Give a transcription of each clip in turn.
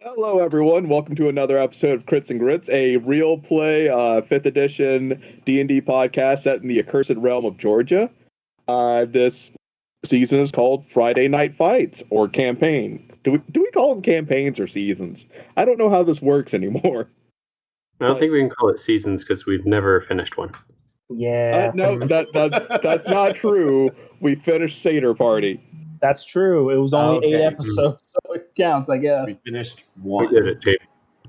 Hello, everyone. Welcome to another episode of Crits and Grits, a real play 5th edition D&D podcast set in the accursed realm of Georgia. This season is called Friday Night Fights, or Campaign. Do we call them campaigns or seasons? I don't know how this works anymore. I don't think we can call it seasons because we've never finished one. Yeah. No, that's not true. We finished Seder Party. That's true. It was only Okay. 8 episodes, so it counts, I We guess. finished We one. did it, Jamie.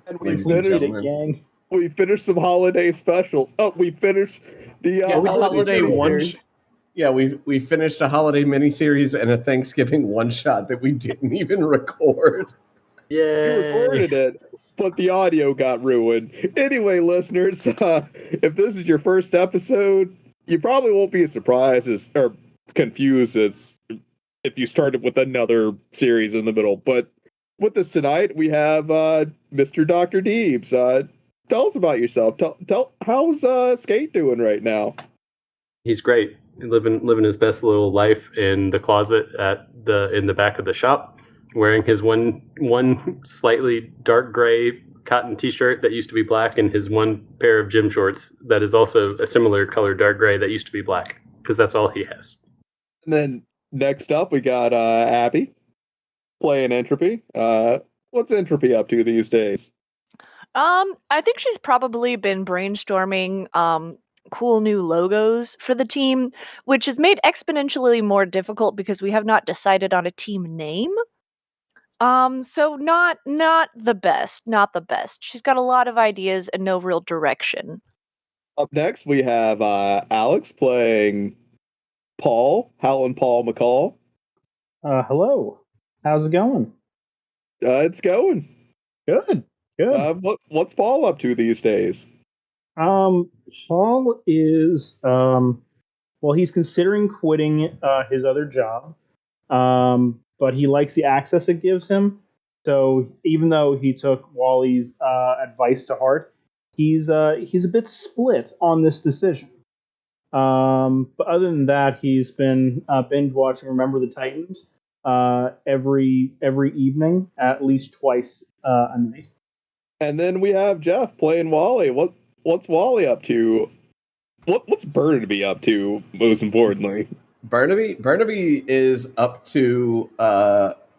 And we Ladies and We did finished, it, gentlemen. gang. we finished some holiday specials. Oh, we finished the Yeah, the holiday one. miniseries. We finished a holiday miniseries and a Thanksgiving one shot that we didn't even record. You Yay! recorded it, but the audio got ruined. Anyway, listeners, if this is your first episode, you probably won't be as surprised or confused as if you started with another series in the middle. But with us tonight, we have Mr. Dr. Deebs. Tell us about yourself. Tell how's Skate doing right now? He's great. Living his best little life in the closet in the back of the shop, wearing his one slightly dark gray cotton T-shirt that used to be black, and his one pair of gym shorts that is also a similar color dark gray that used to be black, because that's all he has. And then next up, we got Abby playing Entropy. What's Entropy up to these days? I think she's probably been brainstorming cool new logos for the team, which is made exponentially more difficult because we have not decided on a team name. So not the best. She's got a lot of ideas and no real direction. Up next, we have Alex playing Paul, Howlin' Paul McCall. Hello. How's it going? It's going. Good. What's Paul up to these days? Paul is, well, he's considering quitting his other job, but he likes the access it gives him. So even though he took Wally's advice to heart, he's a bit split on this decision. But other than that, he's been binge watching Remember the Titans every evening, at least twice a night. And then we have Jeff playing Wally. What's Wally up to? What's Burnaby up to, most importantly? Burnaby is up to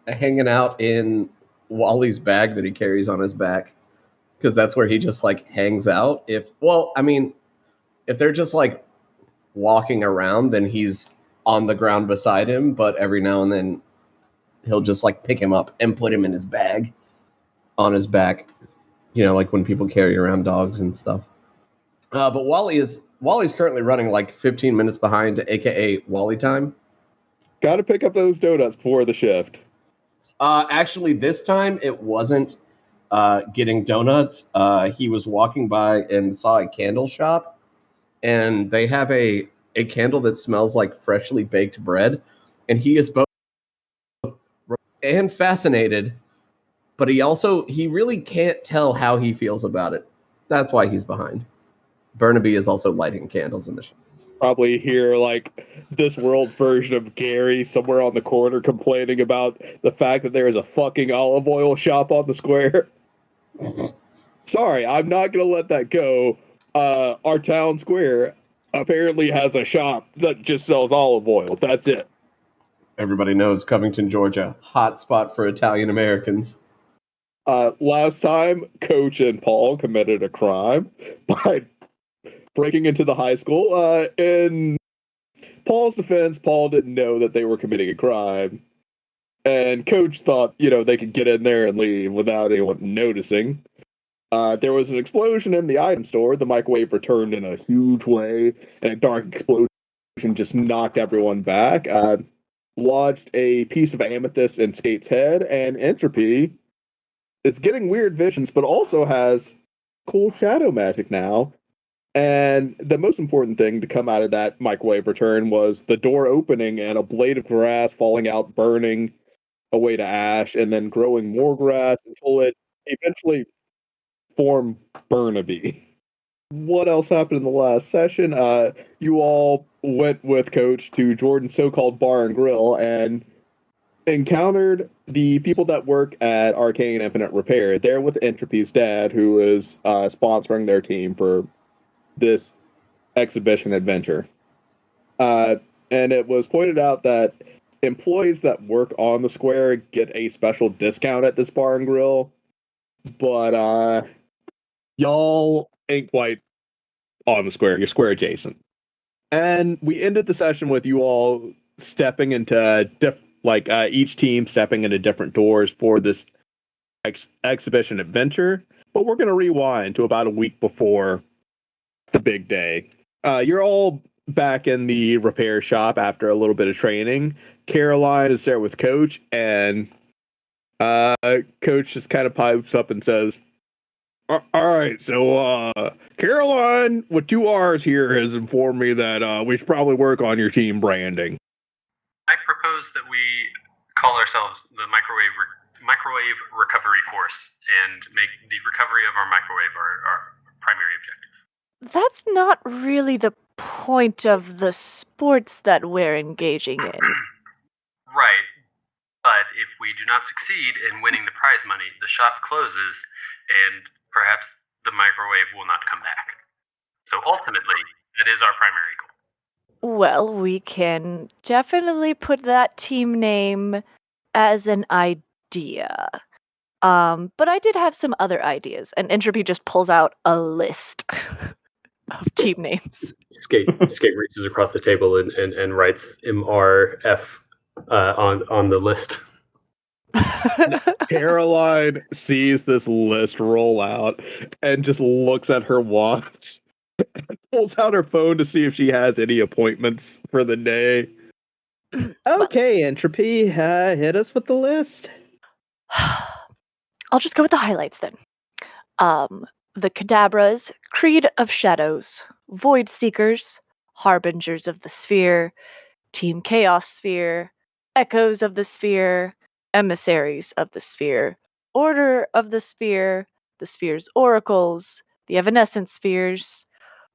hanging out in Wally's bag that he carries on his back, because that's where he just like hangs out. If they're just like walking around, then he's on the ground beside him, but every now and then he'll just like pick him up and put him in his bag on his back, like when people carry around dogs and stuff. But Wally's currently running like 15 minutes behind, aka Wally time. Got to pick up those donuts before the shift. Actually, this time it wasn't getting donuts. He was walking by and saw a candle shop, and they have a candle that smells like freshly baked bread, and he is both and fascinated, but he really can't tell how he feels about it. That's why he's behind. Burnaby is also lighting candles in the shop. Probably hear like this world's version of Gary somewhere on the corner complaining about the fact that there is a fucking olive oil shop on the square. Sorry, I'm not gonna let that go. Our town square apparently has a shop that just sells olive oil. That's it. Everybody knows Covington, Georgia, hot spot for Italian Americans. Last time, Coach and Paul committed a crime by breaking into the high school. In Paul's defense, Paul didn't know that they were committing a crime. And Coach thought, they could get in there and leave without anyone noticing. There was an explosion in the item store. The microwave returned in a huge way, and a dark explosion just knocked everyone back. Lodged a piece of amethyst in Skate's head, and Entropy is getting weird visions, but also has cool shadow magic now. And the most important thing to come out of that microwave return was the door opening and a blade of grass falling out, burning away to ash, and then growing more grass until it eventually formed Burnaby. What else happened in the last session? You all went with Coach to Jordan's so-called bar and grill, and encountered the people that work at Arcane Infinite Repair. They're with Entropy's dad, who is sponsoring their team for this exhibition adventure. And it was pointed out that employees that work on the square get a special discount at this bar and grill, but y'all ain't quite on the square. You're square adjacent. And we ended the session with you all stepping into each team stepping into different doors for this exhibition adventure. But we're going to rewind to about a week before the big day. You're all back in the repair shop after a little bit of training. Caroline is there with Coach, and Coach just kind of pipes up and says, all right, so Caroline with 2 R's here has informed me that we should probably work on your team branding. I propose that we call ourselves the Microwave Recovery Force and make the recovery of our microwave our primary objective. That's not really the point of the sports that we're engaging in. Right. But if we do not succeed in winning the prize money, the shop closes and perhaps the microwave will not come back. So ultimately, that is our primary goal. Well, we can definitely put that team name as an idea. But I did have some other ideas, and Entropy just pulls out a list of team names. Skate reaches across the table and writes MRF on the list. Caroline sees this list roll out and just looks at her watch and pulls out her phone to see if she has any appointments for the day. Okay, Entropy, hit us with the list. I'll just go with the highlights then. The Cadabras, Creed of Shadows, Void Seekers, Harbingers of the Sphere, Team Chaos Sphere, Echoes of the Sphere, Emissaries of the Sphere, Order of the Sphere's Oracles, the Evanescent Spheres.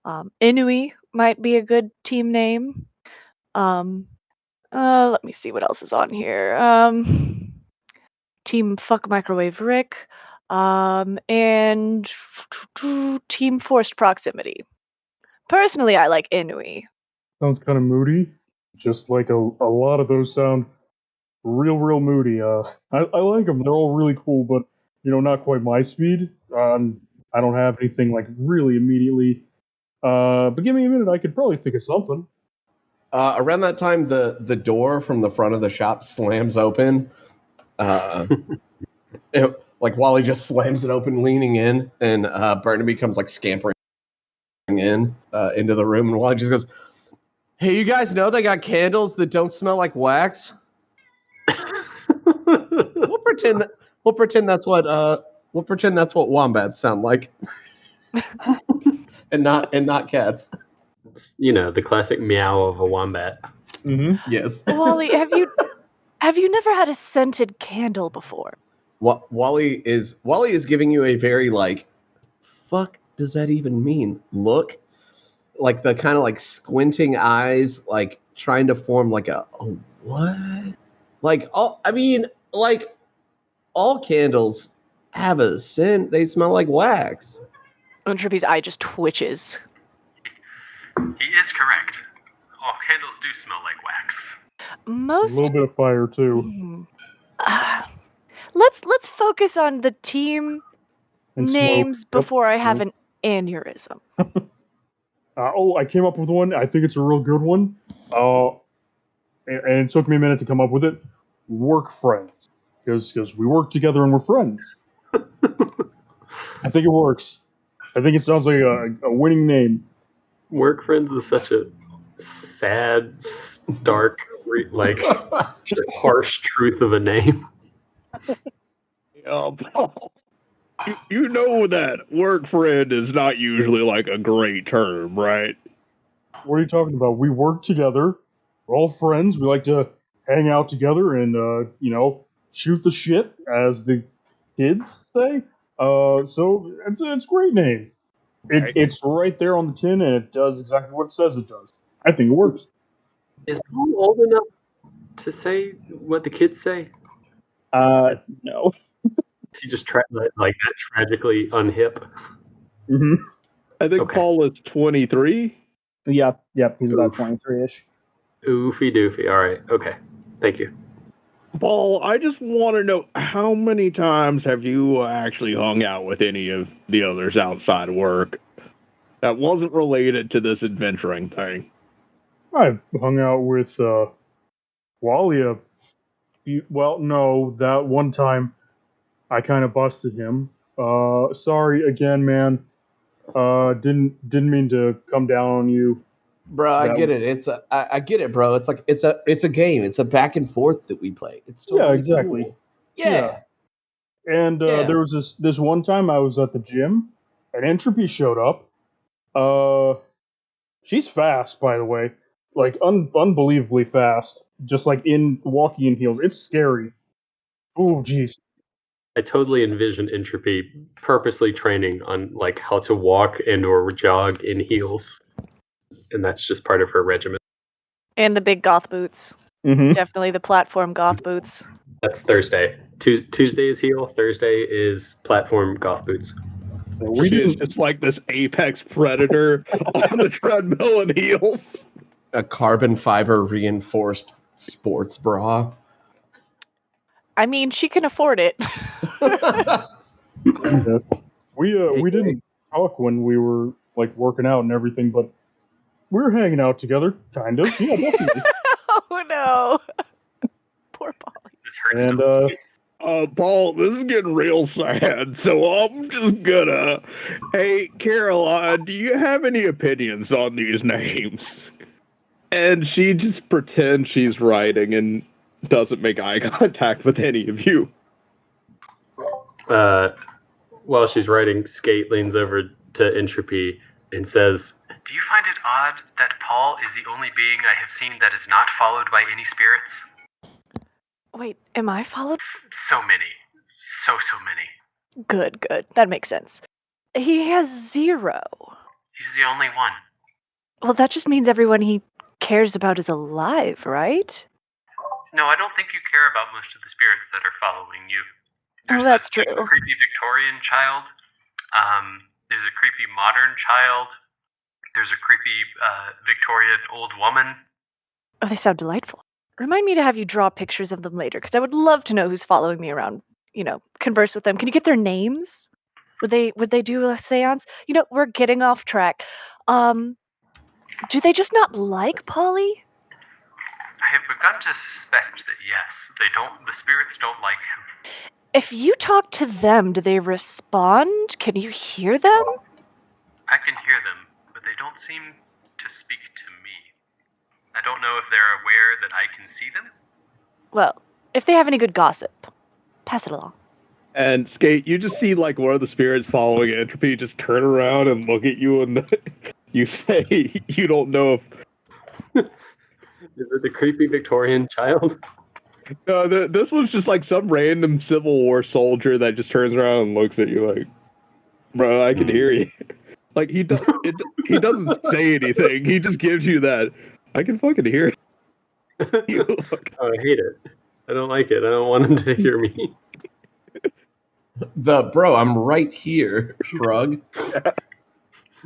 Inui might be a good team name. Let me see what else is on here. Team Fuck Microwave Rick, and Team Forced Proximity. Personally, I like Inui. Sounds kind of moody. Just like a lot of those sound real moody. I like them. They're all really cool, but not quite my speed. I don't have anything like really immediately. But give me a minute. I could probably think of something. Around that time, the door from the front of the shop slams open. Like Wally just slams it open, leaning in, and Barnaby comes like scampering in into the room, and Wally just goes, "Hey, you guys know they got candles that don't smell like wax?" We'll pretend that's what wombats sound like, and not cats. The classic meow of a wombat. Mm-hmm. Yes. Wally, have you never had a scented candle before? Wally is giving you a very like, fuck does that even mean? Look, like the kind of like squinting eyes, like trying to form like a what? Like all candles have a scent. They smell like wax. Entropy's eye just twitches. He is correct. All candles do smell like wax. A little bit of fire too. Let's focus on the team And names smoke. Yep. before I have an aneurysm. I came up with one. I think it's a real good one. And it took me a minute to come up with it. Work friends, because we work together and we're friends. I think it works. I think it sounds like a winning name. Work friends is such a sad, dark, harsh truth of a name. You know that work friend is not usually like a great term, right? What are you talking about? We work together. We're all friends. We like to hang out together and shoot the shit, as the kids say. So it's a great name. It's right there on the tin, and it does exactly what it says it does. I think it works. Is Paul old enough to say what the kids say? No. Is he just like that tragically unhip? hmm I think Okay. Paul is 23. Yep, he's about Oof. 23-ish. Oofy doofy. All right. Okay. Thank you. Paul, I just want to know, how many times have you actually hung out with any of the others outside of work that wasn't related to this adventuring thing? I've hung out with Wally. Well, no, that one time I kind of busted him. Sorry again, man. Didn't mean to come down on you. Bro, I That- get it. I get it, bro. It's like it's a game. It's a back and forth that we play. It's totally Yeah, exactly. cool. Yeah. And Yeah. there was this one time I was at the gym, and Entropy showed up. She's fast, by the way, like unbelievably fast. Just like in walking in heels, it's scary. Oh, jeez. I totally envision Entropy purposely training on like how to walk and or jog in heels, and that's just part of her regimen. And the big goth boots. Mm-hmm. Definitely the platform goth boots. That's Thursday. Tuesday is heel. Thursday is platform goth boots. We She is didn't. just like this apex predator on the treadmill and heels. A carbon fiber reinforced sports bra. I mean, she can afford it. We didn't talk when we were like working out and everything, but we were hanging out together, kind of. Yeah, definitely. Oh no. Poor Polly. This hurts. And Paul, this is getting real sad, so I'm just gonna. Hey, Caroline, do you have any opinions on these names? And she just pretends she's writing and doesn't make eye contact with any of you. While she's writing, Skate leans over to Entropy and says, Do you find it odd that Paul is the only being I have seen that is not followed by any spirits? Wait, am I followed? So many. So many. Good. That makes sense. He has 0. He's the only one. Well, that just means everyone he cares about is alive, right? No, I don't think you care about most of the spirits that are following you. Oh, that's a true. creepy Victorian child. There's a creepy modern child. There's a creepy Victorian old woman. Oh, they sound delightful. Remind me to have you draw pictures of them later, because I would love to know who's following me around. Converse with them. Can you get their names? Would they do a seance? We're getting off track. Do they just not like Polly? I have begun to suspect that yes, the spirits don't like him. If you talk to them, do they respond? Can you hear them? I can hear them, but they don't seem to speak to me. I don't know if they're aware that I can see them. Well, if they have any good gossip, pass it along. And Skate, you just see like one of the spirits following Entropy just turn around and look at you, and you say you don't know if. "Is it the creepy Victorian child?" No, this one's just like some random Civil War soldier that just turns around and looks at you like, bro, I can hear you. Like he doesn't say anything. He just gives you that. I can fucking hear you. Oh, I hate it. I don't like it. I don't want him to hear me. Bro, I'm right here. Shrug.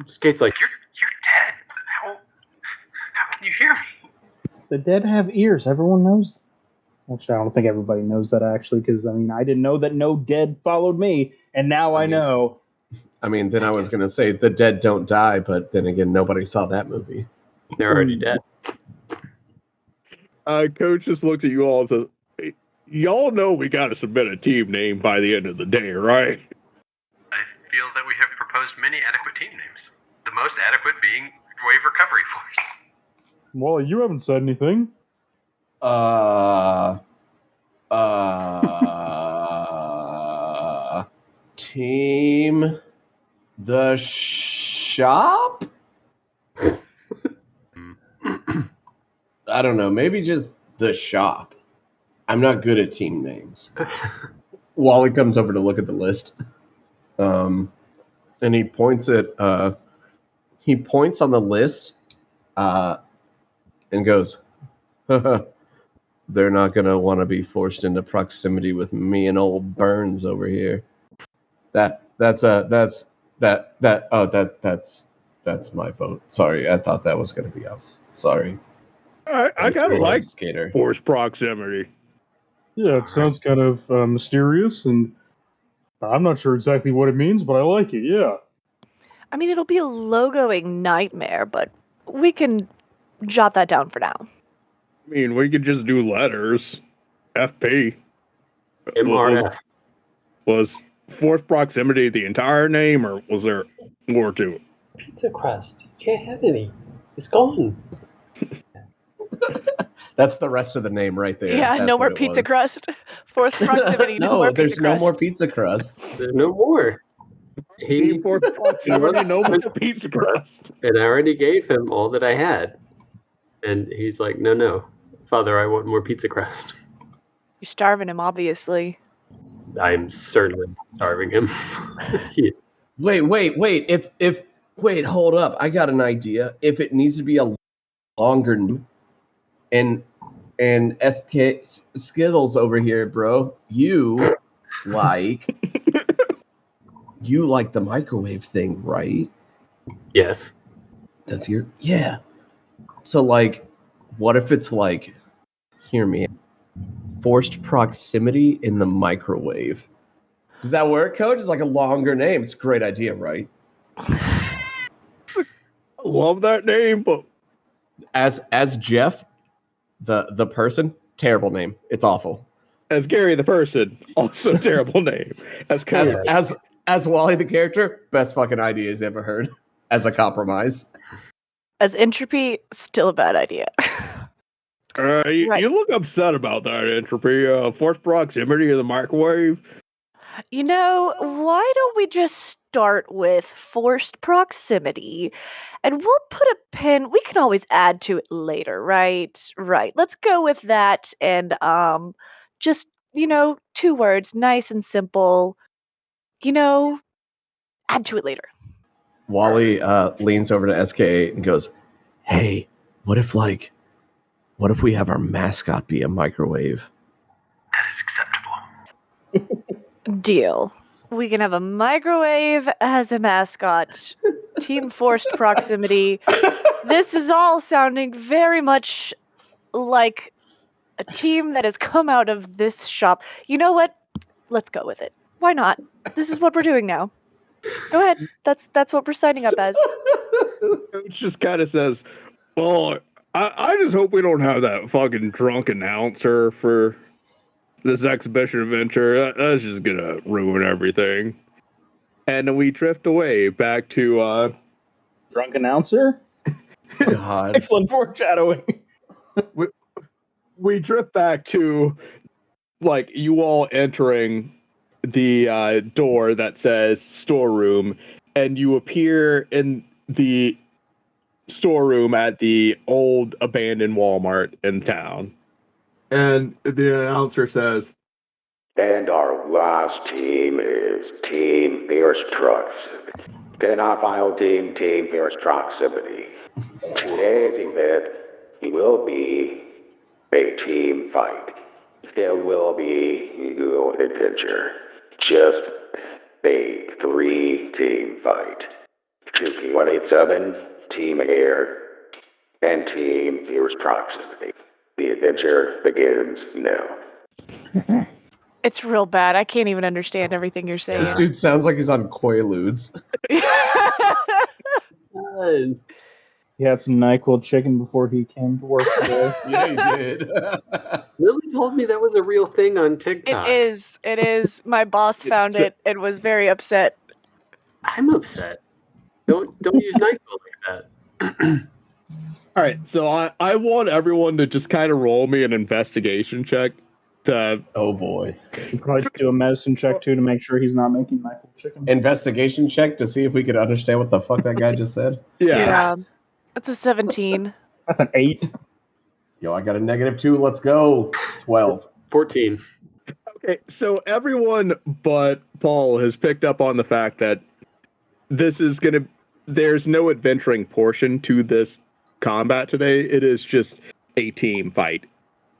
Skate's like, You're dead. How can you hear me? the dead have ears. Everyone knows. Actually, I don't think everybody knows that actually, because I didn't know that no dead followed me, and now I know. I mean, then I was gonna say the dead don't die, but then again, nobody saw that movie. they're already dead. Coach just looks at you all and says, hey, y'all know we got to submit a team name by the end of the day, right? I feel that we have proposed many adequate team names. The most adequate being Wave Recovery Force. Well, you haven't said anything. Team the shop? I don't know, maybe just the shop. I'm not good at team names. Wally comes over to look at the list. And he points on the list and goes, they're not gonna want to be forced into proximity with me and old Burns over here. That's my vote. Sorry, I thought that was gonna be us. Sorry. I kind of like Skater. force proximity. Yeah, it sounds kind of mysterious, and I'm not sure exactly what it means, but I like it. Yeah. I mean, it'll be a logoing nightmare, but we can jot that down for now. I mean, we could just do letters. FP. MRF. Was force proximity the entire name, or was there more to it? Pizza crust. You can't have any. It's gone. That's the rest of the name right there. Yeah, That's no what more it pizza was. crust. Forced proximity. no more there's pizza no crust. more pizza crust. There's no more. Team force proximity, no more pizza crust. And I already gave him all that I had. And he's like, no. Father, I want more pizza crust. You're starving him, obviously. I'm certainly starving him. Wait. Wait, hold up. I got an idea. If it needs to be a longer name, and SK Skittles over here, bro, you like the microwave thing, right? Yes. That's yeah. So like, what if it's like, hear me, forced proximity in the microwave? Does that work, Coach? It's like a longer name. It's a great idea, right? I love that name, but As Jeff, the person, terrible name. It's awful. as Gary the person, also terrible name. As Coach, As Wally the character, best fucking idea he's ever heard. As a compromise. As Entropy, still a bad idea. Right. You look upset about that, Entropy. Force proximity of the microwave. You know, why don't we just start with forced proximity and we'll put a pin. We can always add to it later, right? Right. Let's go with that and just, 2 words, nice and simple. Add to it later. Wally leans over to SK8 and goes, "Hey, what if we have our mascot be a microwave?" That is acceptable. Deal. We can have a microwave as a mascot. Team forced proximity. This is all sounding very much like a team that has come out of this shop. You know what? Let's go with it. Why not? This is what we're doing now. Go ahead. That's what we're signing up as. Coach just kind of says, "Well, I just hope we don't have that fucking drunk announcer for this exhibition adventure. That's just gonna ruin everything." And then we drift away back to Drunk announcer? God. Excellent foreshadowing. we drift back to like you all entering the door that says storeroom, and you appear in the storeroom at the old abandoned Walmart in town. And the announcer says, "And our last team is Team Fierce Trucks. Then our final team, Team Fierce Proximity. Today's event will be a team fight. It will be no adventure. Just a 3-team fight. 2P187, Team Air, and Team Fierce Proximity. The adventure begins now." It's real bad. I can't even understand everything you're saying. This dude sounds like he's on Quaaludes. Yes. He had some NyQuil chicken before he came to work today. Yeah, he did. Lily told me that was a real thing on TikTok. It is. My boss found it and was very upset. I'm upset. Don't use NyQuil like that. all right, so I want everyone to just kind of roll me an investigation check to Oh boy. Should probably do a medicine check too to make sure he's not making NyQuil chicken. Investigation check to see if we could understand what the fuck that guy just said. yeah. It's a 17. That's an 8. Yo, I got a -2. Let's go. 12. 14. Okay, so everyone but Paul has picked up on the fact that there's no adventuring portion to this combat today. It is just a team fight.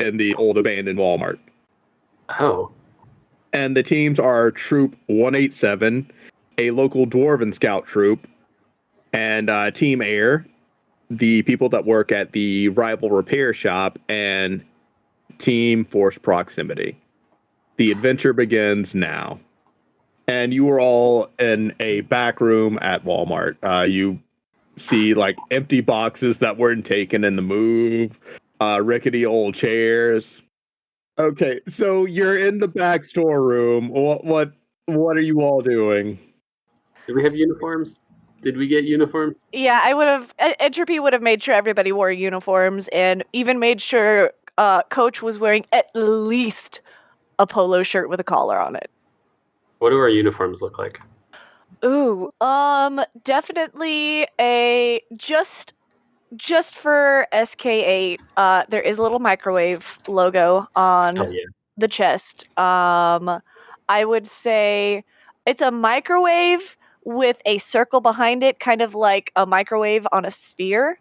in the old abandoned Walmart. Oh, And the teams are Troop 187, a local Dwarven scout troop, and Team Air, the people that work at the rival repair shop, and Team Force Proximity. The adventure begins now. And you are all in a back room at Walmart. You see like empty boxes that weren't taken in the move, rickety old chairs. Okay, so you're in the back storeroom. What are you all doing? do we have uniforms? Did we get uniforms? Yeah, I would have. Entropy would have made sure everybody wore uniforms, and even made sure Coach was wearing at least a polo shirt with a collar on it. What do our uniforms look like? Ooh, definitely a just for SK8. There is a little microwave logo on Oh yeah. the chest. I would say it's a microwave with a circle behind it, kind of like a microwave on a sphere.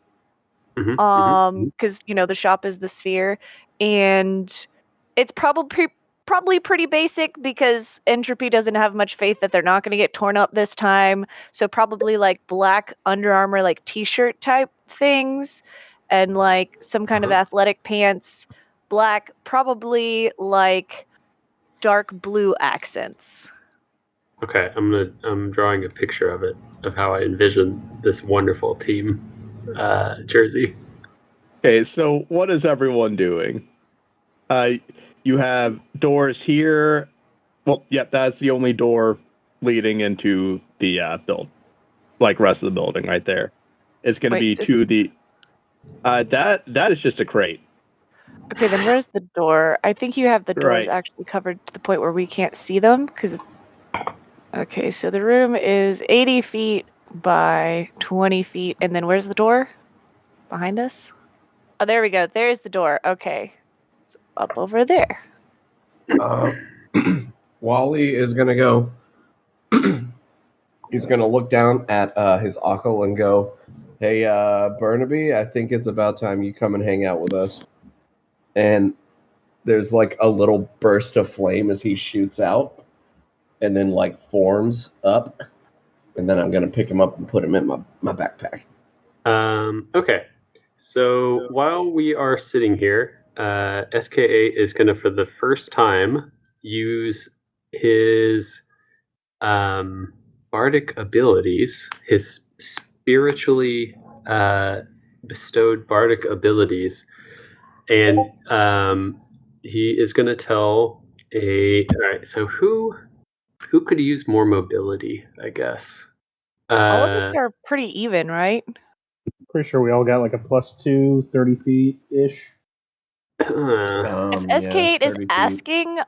Because the shop is the sphere, and it's probably pretty basic because Entropy doesn't have much faith that they're not going to get torn up this time. So probably like black Under Armour like t-shirt type things, and like some kind of athletic pants, black, probably like dark blue accents. Okay, I'm drawing a picture of it, of how I envision this wonderful team jersey. Okay, so what is everyone doing? You have doors here. Well, yep, that's the only door leading into the rest of the building right there. It's going to be to the. That is just a crate. Okay, then where's the door? I think you have the doors Right. actually covered to the point where we can't see them. Okay, so the room is 80 feet by 20 feet. And then where's the door? Behind us? Oh, there we go. There's the door. Okay. It's up over there. Wally is gonna go. He's gonna look down at his uncle and go, "Hey, Burnaby, I think it's about time you come and hang out with us." And there's like a little burst of flame as he shoots out, and then like forms up, and then I'm gonna pick him up and put him in my backpack. Okay, so while we are sitting here, SK8 is going to, for the first time, use his bardic abilities, his spiritually bestowed bardic abilities, and he is going to tell all right, so who could use more mobility, I guess? All of us are pretty even, right? Pretty sure we all got like a +2, 30 feet-ish. If SK8 is 30 feet. asking,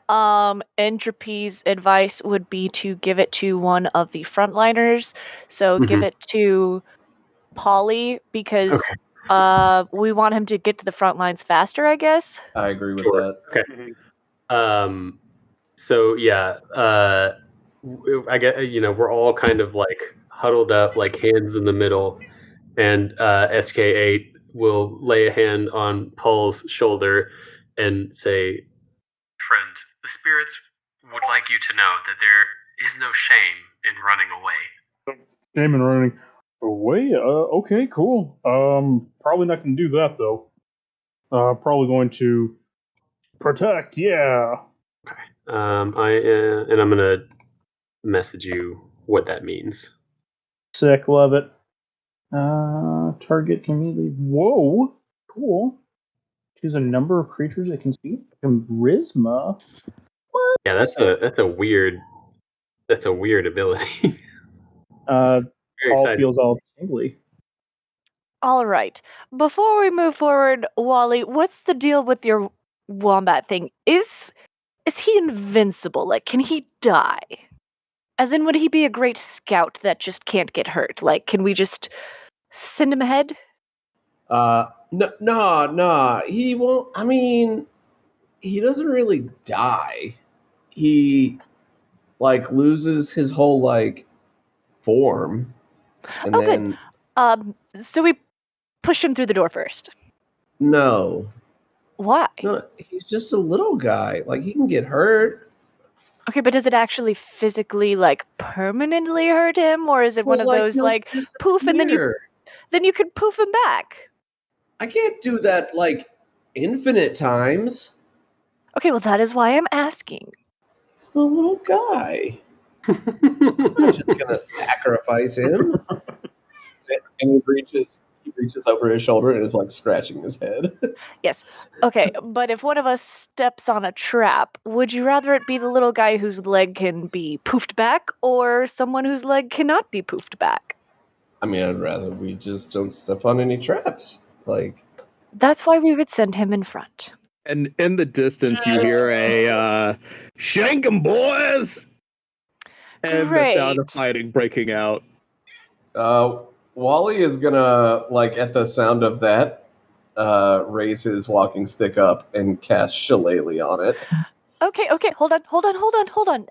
Entropy's advice would be to give it to one of the frontliners. So give it to Polly because we want him to get to the front lines faster, I guess. I agree with Sure. that. Okay. So yeah, I get, we're all kind of like huddled up, like hands in the middle, and SK8 will lay a hand on Paul's shoulder and say, Friend, the spirits would like you to know that there is no shame in running away. Shame in running away? Okay, cool. Probably not going to do that, though. Probably going to protect, yeah. I'm gonna message you what that means. Sick, love it. Target can immediately. Whoa, cool. Choose a number of creatures it can see. Charisma. What? Yeah, that's a weird ability. Paul excited. feels all tingly. All right. Before we move forward, Wally, what's the deal with your wombat thing? Is he invincible? Like, can he die? As in, would he be a great scout that just can't get hurt? Like, can we just send him ahead? No, he won't. I mean, he doesn't really die. He like loses his whole like form, and then So we push him through the door first. no, Why? No, he's just a little guy. Like, he can get hurt. Okay, but does it actually physically, like, permanently hurt him, or is it one of those, he'll like, poof, and disappear. then you could poof him back? I can't do that, like, infinite times. Okay, well, that is why I'm asking. He's a little guy. I'm not just gonna sacrifice him. And he reaches over his shoulder and is like scratching his head. Yes. Okay, but if one of us steps on a trap, would you rather it be the little guy whose leg can be poofed back, or someone whose leg cannot be poofed back? I mean, I'd rather we just don't step on any traps. Like, That's why we would send him in front. And in the distance, you hear a "Shank 'em, boys!" and the sound of Great. fighting breaking out. Wally is gonna, like, at the sound of that, raise his walking stick up and cast Shillelagh on it. Okay, hold on,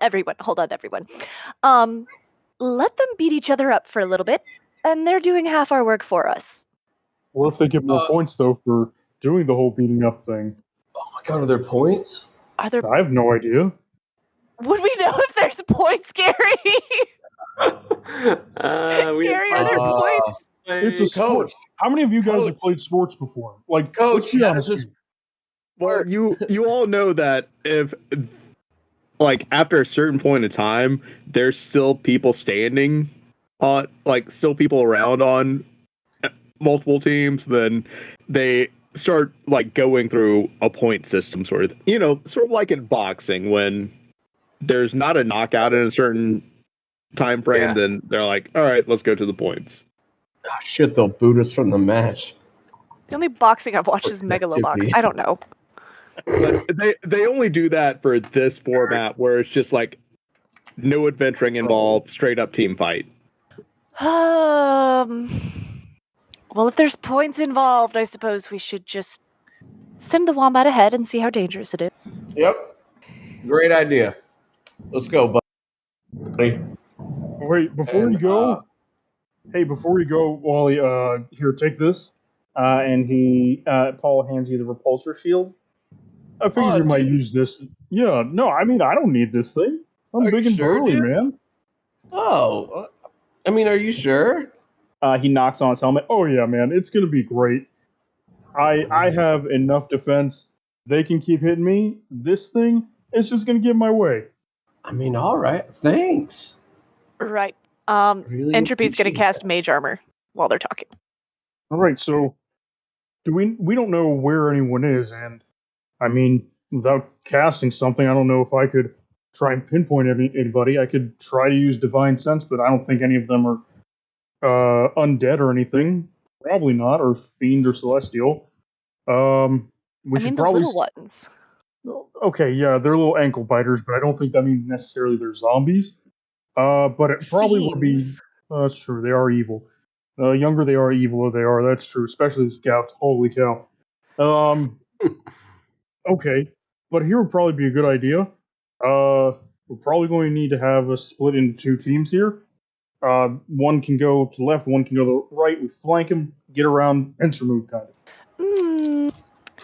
everyone. Let them beat each other up for a little bit, and they're doing half our work for us. What if they get more points, though, for doing the whole beating up thing? Oh my god, are there points? Are there? I have no idea. Would we know if there's points, Gary? Gary, are there points? It's a sport. How many of you guys have played sports before? Like, Coach, let's be honest. Well, you all know that if, like, after a certain point of time, there's still people standing on, like, still people around on multiple teams, then they start, like, going through a point system, sort of, sort of like in boxing, when there's not a knockout in a certain time frame, then they're like, all right, let's go to the points. Oh, shit, they'll boot us from the match. The only boxing I've watched is Megalobox. I don't know. But they only do that for this format, where it's just like no adventuring involved, straight up team fight. Well, if there's points involved, I suppose we should just send the wombat ahead and see how dangerous it is. Yep. Great idea. Let's go, buddy. Wait, before you go, Wally, here, take this. And Paul hands you the repulsor shield. I figured you might use this. Yeah, no, I mean, I don't need this thing. I'm big and burly, man. Oh, I mean, are you sure? He knocks on his helmet. Oh, yeah, man, it's going to be great. I have enough defense. They can keep hitting me. This thing is just going to get my way. I mean, all right. Thanks. Right. Really Entropy's going to appreciate cast mage armor while they're talking. All right, so we don't know where anyone is, and I mean, without casting something, I don't know if I could try and pinpoint anybody. I could try to use divine sense, but I don't think any of them are undead or anything. Probably not, or fiend or celestial. We should the probably little ones. Okay, yeah, they're little ankle biters, but I don't think that means necessarily they're zombies. But it probably would be. That's true. They are evil. Younger they are, eviler they are. That's true. Especially the scouts. Holy cow. Okay, but here would probably be a good idea. We're probably going to need to have us split into two teams here. One can go to the left, one can go to the right. We flank them, get around, pincer move kind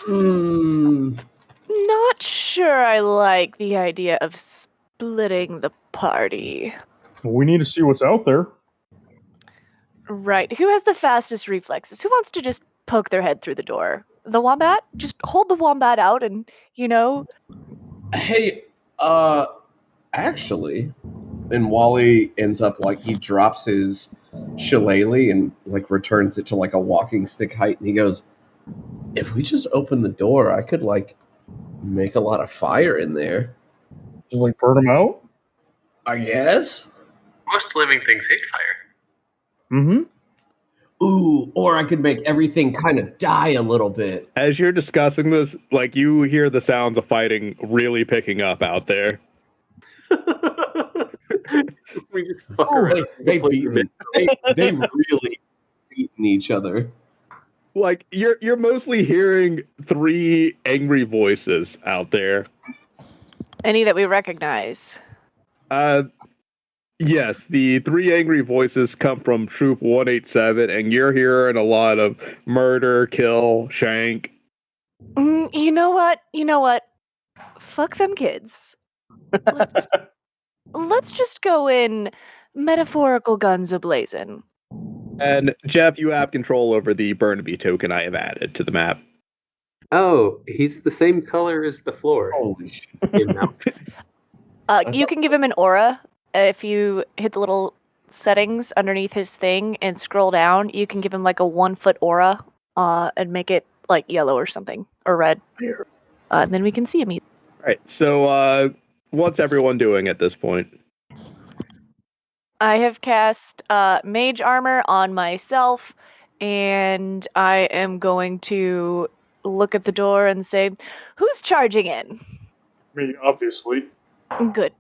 of. Not sure I like the idea of splitting the party. Well, we need to see what's out there. Right. Who has the fastest reflexes? Who wants to just poke their head through the door? The wombat? Just hold the wombat out and, Hey, actually, and Wally ends up, like, he drops his shillelagh and, like, returns it to, like, a walking stick height, and he goes, if we just open the door, I could, like, make a lot of fire in there. Just, like, burn them out? I guess. Most living things hate fire. Mm-hmm. Ooh, or I could make everything kind of die a little bit. As you're discussing this, like, you hear the sounds of fighting really picking up out there. We just fuck around. They really beating each other. Like, you're mostly hearing three angry voices out there. Any that we recognize? Yes, the three angry voices come from Troop 187, and you're hearing a lot of murder, kill, shank. You know what? Fuck them kids. Let's just go in metaphorical guns ablazing. And Jeff, you have control over the Burnaby token I have added to the map. Oh, he's the same color as the floor. Holy shit. You know? You can give him an aura. If you hit the little settings underneath his thing and scroll down, you can give him like a 1 foot aura and make it like yellow or something, or red. And then we can see him. All right, so what's everyone doing at this point? I have cast mage armor on myself, and I am going to look at the door and say, "Who's charging in?" Me, obviously. Good.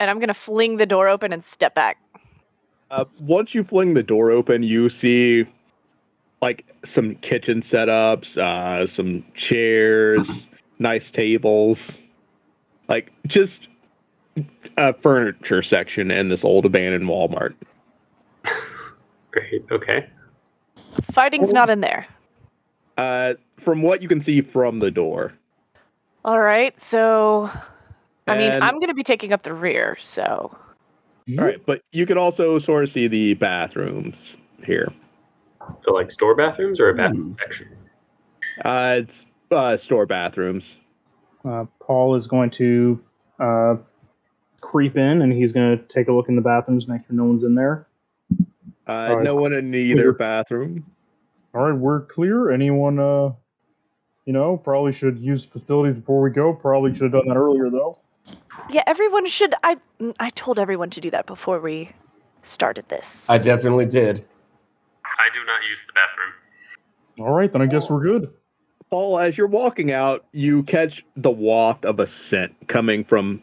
And I'm going to fling the door open and step back. Once you fling the door open, you see like some kitchen setups, some chairs, nice tables, like just a furniture section in this old abandoned Walmart. Great. Okay. Fighting's not in there. From what you can see from the door. All right, so I mean, And- I'm going to be taking up the rear, so. All right, but you can also sort of see the bathrooms here. So like store bathrooms or a bathroom section? It's store bathrooms. Paul is going to creep in, and he's going to take a look in the bathrooms, make sure no one's in there. Alright. No one in either bathroom. All right, we're clear. Anyone, probably should use facilities before we go. Probably should have done that earlier, though. Yeah, everyone should. I told everyone to do that before we started this. I definitely did. I do not use the bathroom. All right, then I guess we're good. Paul, as you're walking out, you catch the waft of a scent coming from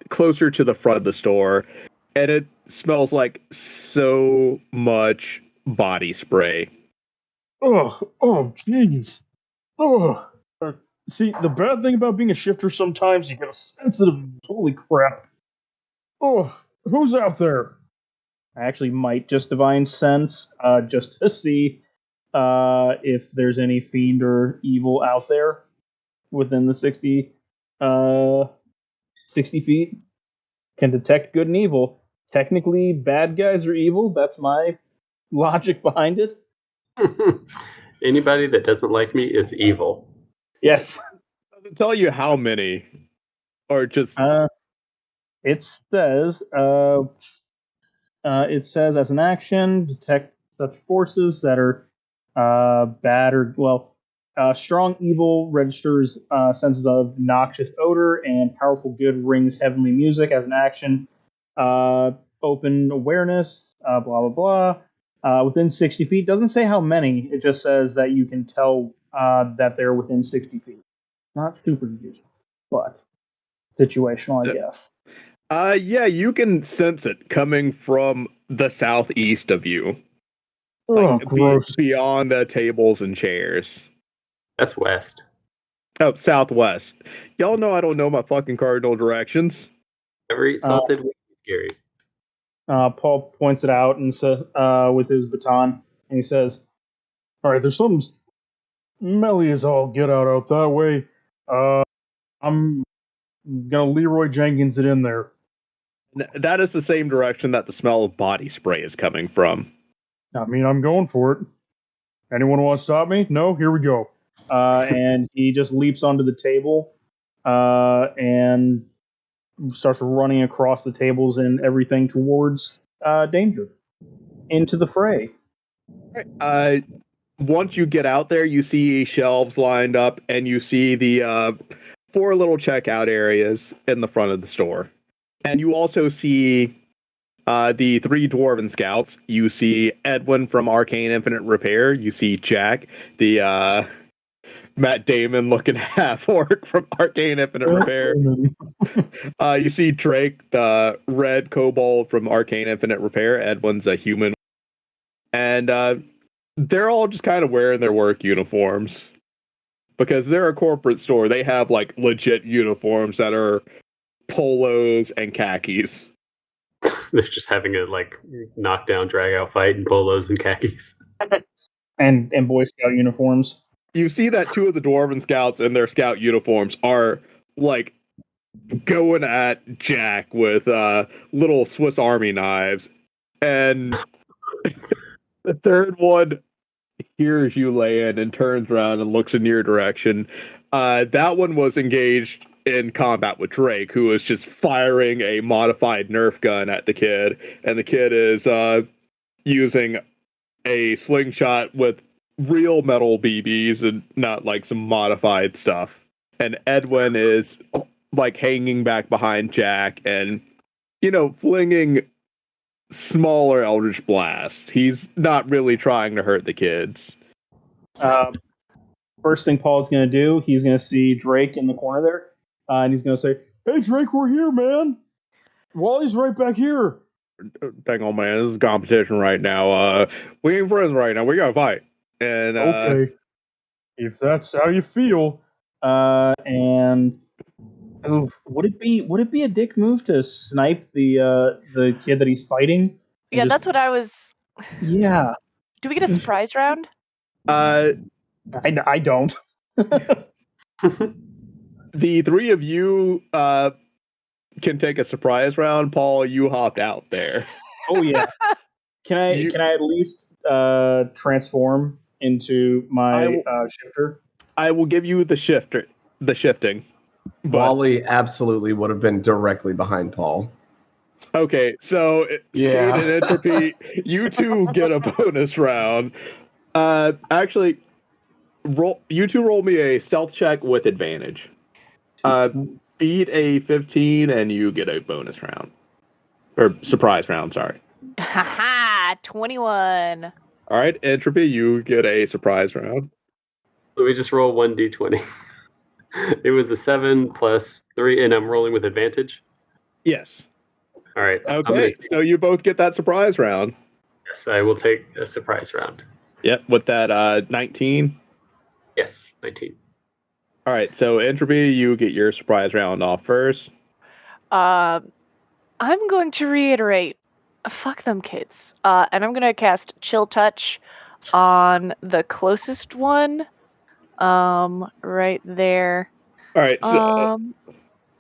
closer to the front of the store, and it smells like so much body spray. Oh, jeez. Oh, see, the bad thing about being a shifter, sometimes you get a sensitive. Holy crap! Oh, who's out there? I actually might just divine sense just to see if there's any fiend or evil out there within the 60 feet. Can detect good and evil. Technically, bad guys are evil. That's my logic behind it. Anybody that doesn't like me is evil. Yes. Doesn't tell you how many, or just It says as an action, detect such forces that are bad or strong evil registers senses of noxious odor, and powerful good rings heavenly music as an action. Open awareness, blah blah blah. Within 60 feet. Doesn't say how many. It just says that you can tell that they're within 60 feet. Not super useful, but situational, I guess. Yeah, you can sense it coming from the southeast of you. Oh, gross. Beyond the tables and chairs. That's west. Oh, southwest. Y'all know I don't know my fucking cardinal directions. Never eat salted wheat, Gary. Paul points it out and with his baton, and he says, All right, there's something smelly as all get out that way. I'm gonna Leroy Jenkins it in there. That is the same direction that the smell of body spray is coming from. I mean, I'm going for it. Anyone want to stop me? No? Here we go. And he just leaps onto the table and starts running across the tables and everything towards danger, into the fray. Once you get out there, you see shelves lined up, and you see the 4 little checkout areas in the front of the store. And you also see the 3 dwarven scouts. You see Edwin from Arcane Infinite Repair. You see Jack, the Matt Damon looking half orc from Arcane Infinite Repair. You see Drake, the red kobold from Arcane Infinite Repair. Edwin's a human. And they're all just kind of wearing their work uniforms. Because they're a corporate store. They have like legit uniforms that are polos and khakis. They're just having a knockdown, drag out fight in polos and khakis. And Boy Scout uniforms. you see that two of the Dwarven scouts in their scout uniforms are like going at Jack with little Swiss Army knives, and the third one hears you lay in and turns around and looks in your direction. That one was engaged in combat with Drake, who was just firing a modified Nerf gun at the kid, and the kid is using a slingshot with real metal BBs and not like some modified stuff. And Edwin is like hanging back behind Jack and, flinging smaller Eldritch Blast. He's not really trying to hurt the kids. First thing Paul's going to do, he's going to see Drake in the corner there, and he's going to say, "Hey, Drake, we're here, man. Wally's right back here." Dang on, man, this is competition right now. We ain't friends right now. We gotta fight. And Okay, if that's how you feel. And would it be a dick move to snipe the kid that he's fighting? Yeah, that's what I was. Yeah. Do we get a surprise round? I don't. The three of you can take a surprise round. Paul, you hopped out there. Oh yeah. Can I at least transform into my shifter? I will give you the shifting. But, Wally absolutely would have been directly behind Paul. okay, so Yeah. Skate and Entropy, you two get a bonus round. Actually, you two roll me a stealth check with advantage. Beat a 15 and you get a bonus round. Or surprise round, sorry. Haha, 21. All right, Entropy, you get a surprise round. Let me just roll 1d20. It was a 7 plus 3, and I'm rolling with advantage. Yes. All right. Okay, so you both get that surprise round. Yes, I will take a surprise round. Yep, with that 19. Yes, 19. All right, so Entropy, you get your surprise round off first. I'm going to reiterate, fuck them kids. And I'm going to cast Chill Touch on the closest one. Right there. All right, so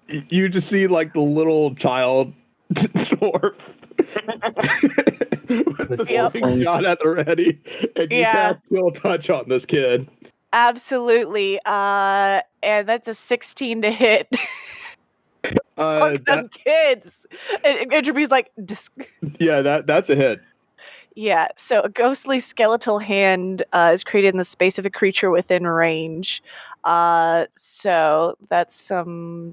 you just see like the little child dwarf with the slingshot at the ready, and you cast Chill Touch on this kid. Absolutely. And that's a 16 to hit. Fuck them kids. And Entropy's like, yeah, that's a hit. Yeah, so a ghostly skeletal hand is created in the space of a creature within range. So that's 5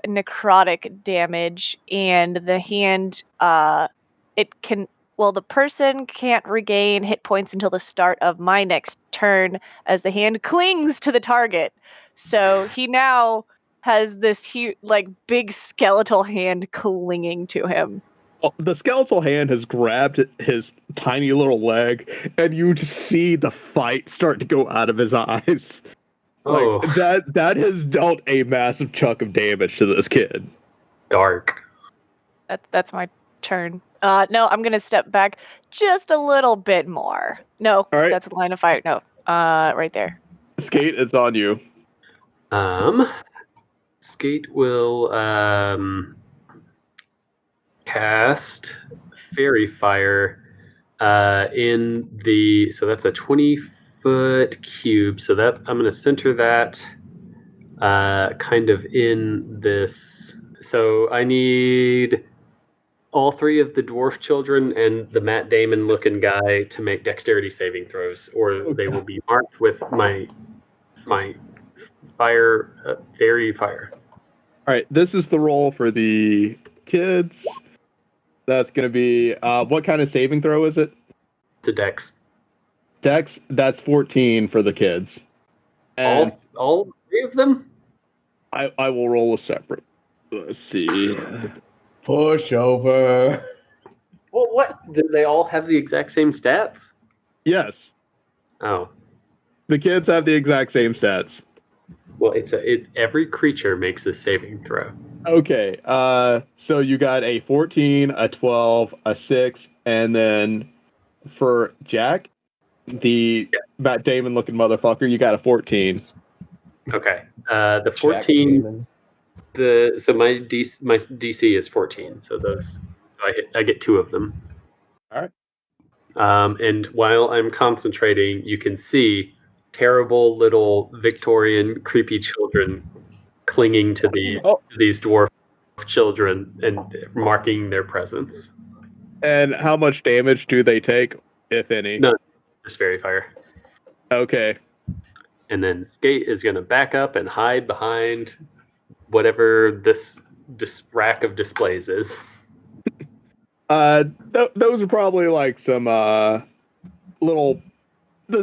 necrotic damage, and the hand the person can't regain hit points until the start of my next turn as the hand clings to the target. So he now has this huge, big skeletal hand clinging to him. The skeletal hand has grabbed his tiny little leg, and you just see the fight start to go out of his eyes. Oh. That has dealt a massive chunk of damage to this kid. Dark. That's my turn. No, I'm gonna step back just a little bit more. No, all right. That's a line of fire. No, right there. Skate, it's on you. Skate will cast Fairy Fire in the, so that's a 20-foot cube. So that I'm going to center that kind of in this. So I need all three of the dwarf children and the Matt Damon looking guy to make dexterity saving throws, or they will be marked with my fire, fairy fire. All right, this is the roll for the kids. That's going to be, what kind of saving throw is it? It's a dex. Dex, that's 14 for the kids. And all three of them? I will roll a separate. Let's see. Push over. Well, what? Do they all have the exact same stats? Yes. Oh. The kids have the exact same stats. Well, it's every creature makes a saving throw. Okay. So you got a 14, a 12, a 6, and then for Jack, the Matt Damon looking motherfucker. You got a 14. Okay. The Jack 14. Damon. So my DC is 14. So I get 2 of them. All right. And while I'm concentrating, you can see terrible little Victorian creepy children clinging to these dwarf children and marking their presence. And how much damage do they take, if any? No, just fairy fire. Okay. And then Skate is going to back up and hide behind whatever this rack of displays is. Those are probably like some the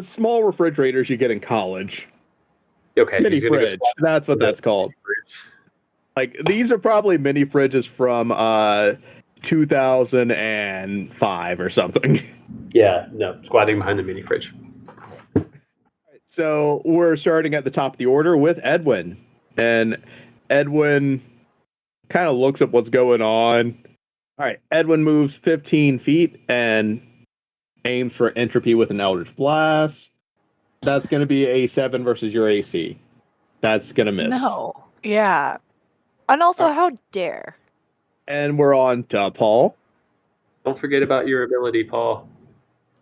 small refrigerators you get in college. Okay, Mini he's gonna go fridge. That's what that's called. Like, these are probably mini fridges from 2005 or something. Yeah, no, squatting behind the mini fridge. So we're starting at the top of the order with Edwin. And Edwin kind of looks at what's going on. All right, Edwin moves 15 feet and aims for Entropy with an Eldritch Blast. That's going to be a 7 versus your AC. That's going to miss. No. Yeah. And also, how dare? And we're on to Paul. Don't forget about your ability, Paul.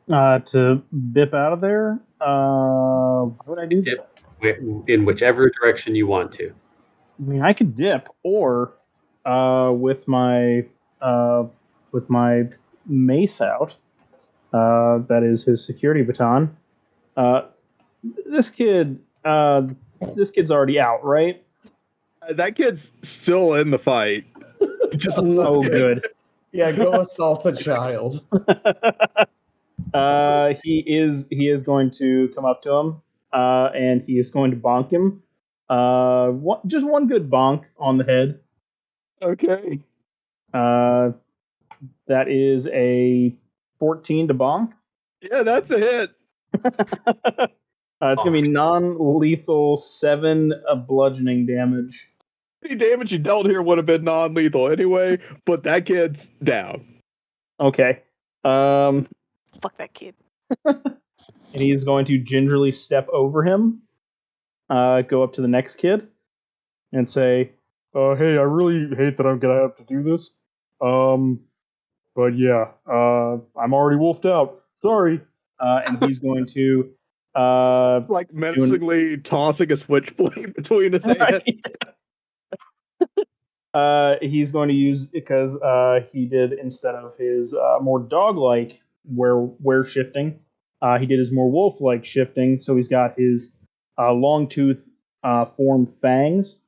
To bip out of there. What would I do? Dip in whichever direction you want to. I mean, I could dip, or with my mace out. That is his security baton. This kid's already out, right? That kid's still in the fight. Just Oh, good. Yeah, go assault a child. He is going to come up to him, and he is going to bonk him. Just one good bonk on the head. Okay. That is a 14 to bonk. Yeah, that's a hit. It's gonna be non-lethal 7 bludgeoning damage. Any damage you dealt here would have been non-lethal anyway, but that kid's down. Okay. Fuck that kid. And he's going to gingerly step over him, go up to the next kid, and say, Hey, I really hate that I'm gonna have to do this. But yeah, I'm already wolfed out. Sorry. and he's going to Like menacingly tossing a switchblade between his hands. he's going to use, because he did, instead of his more dog-like where shifting, he did his more wolf-like shifting. So he's got his long tooth form fangs.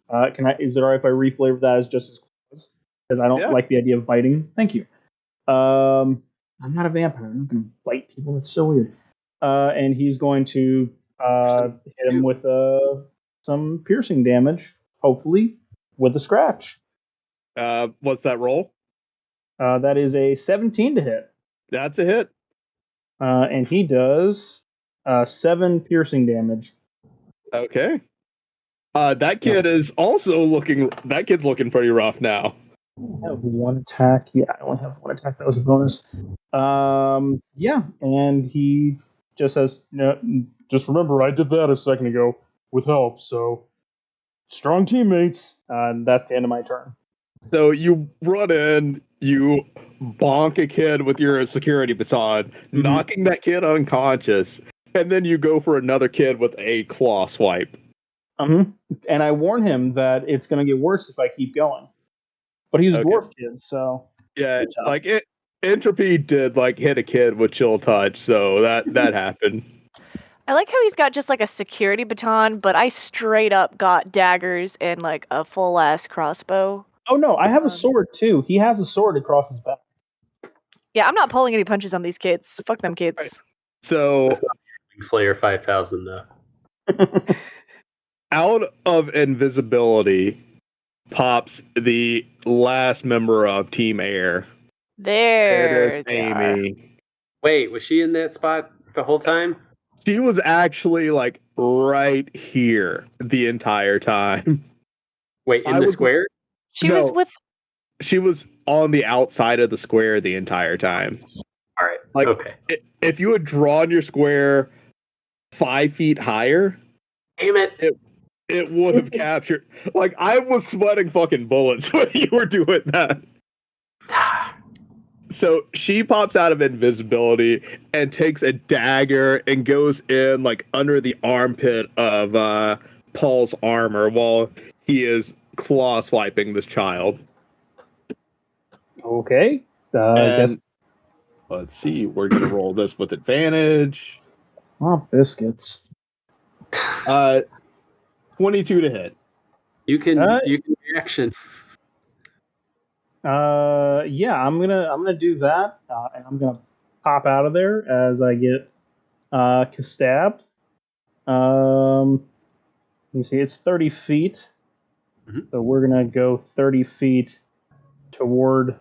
Is it alright if I reflavor that as just his claws? Because I don't like the idea of biting. Thank you. I'm not a vampire. I'm not going to bite people. It's so weird. And he's going to hit him with some piercing damage, hopefully with a scratch. What's that roll? That is a 17 to hit. That's a hit. And he does 7 piercing damage. Okay. That kid is also looking. That kid's looking pretty rough now. I have 1 attack. Yeah, I only have 1 attack. That was a bonus. Yeah, and he just says, Yeah, just remember, I did that a second ago with help, so strong teammates. that's the end of my turn. So you run in, you bonk a kid with your security baton, knocking that kid unconscious, and then you go for another kid with a claw swipe. And I warn him that it's going to get worse if I keep going. But he's a dwarf kid, so yeah, like Entropy did hit a kid with chill touch, so that happened. I like how he's got just like a security baton, but I straight up got daggers and like a full ass crossbow. Oh no, I have a sword too. He has a sword across his back. Yeah, I'm not pulling any punches on these kids. Fuck them kids. Right. So Slayer 5000 though. Out of invisibility pops the last member of Team Air. There they Amy. are. Wait, was she in that spot the whole time? She was actually right here the entire time. Wait, in the square? She was with. She was on the outside of the square the entire time. All right. Okay. If you had drawn your square 5 feet higher, Damn it! it would have captured. Like, I was sweating fucking bullets when you were doing that. So she pops out of invisibility and takes a dagger and goes in like under the armpit of Paul's armor while he is claw swiping this child. Okay. I guess. And let's see, we're gonna roll this with advantage. Oh, biscuits. 22 to hit. You can reaction. Yeah, I'm gonna do that, and I'm gonna pop out of there as I get stabbed. Let me see, it's 30 feet, so we're gonna go 30 feet toward.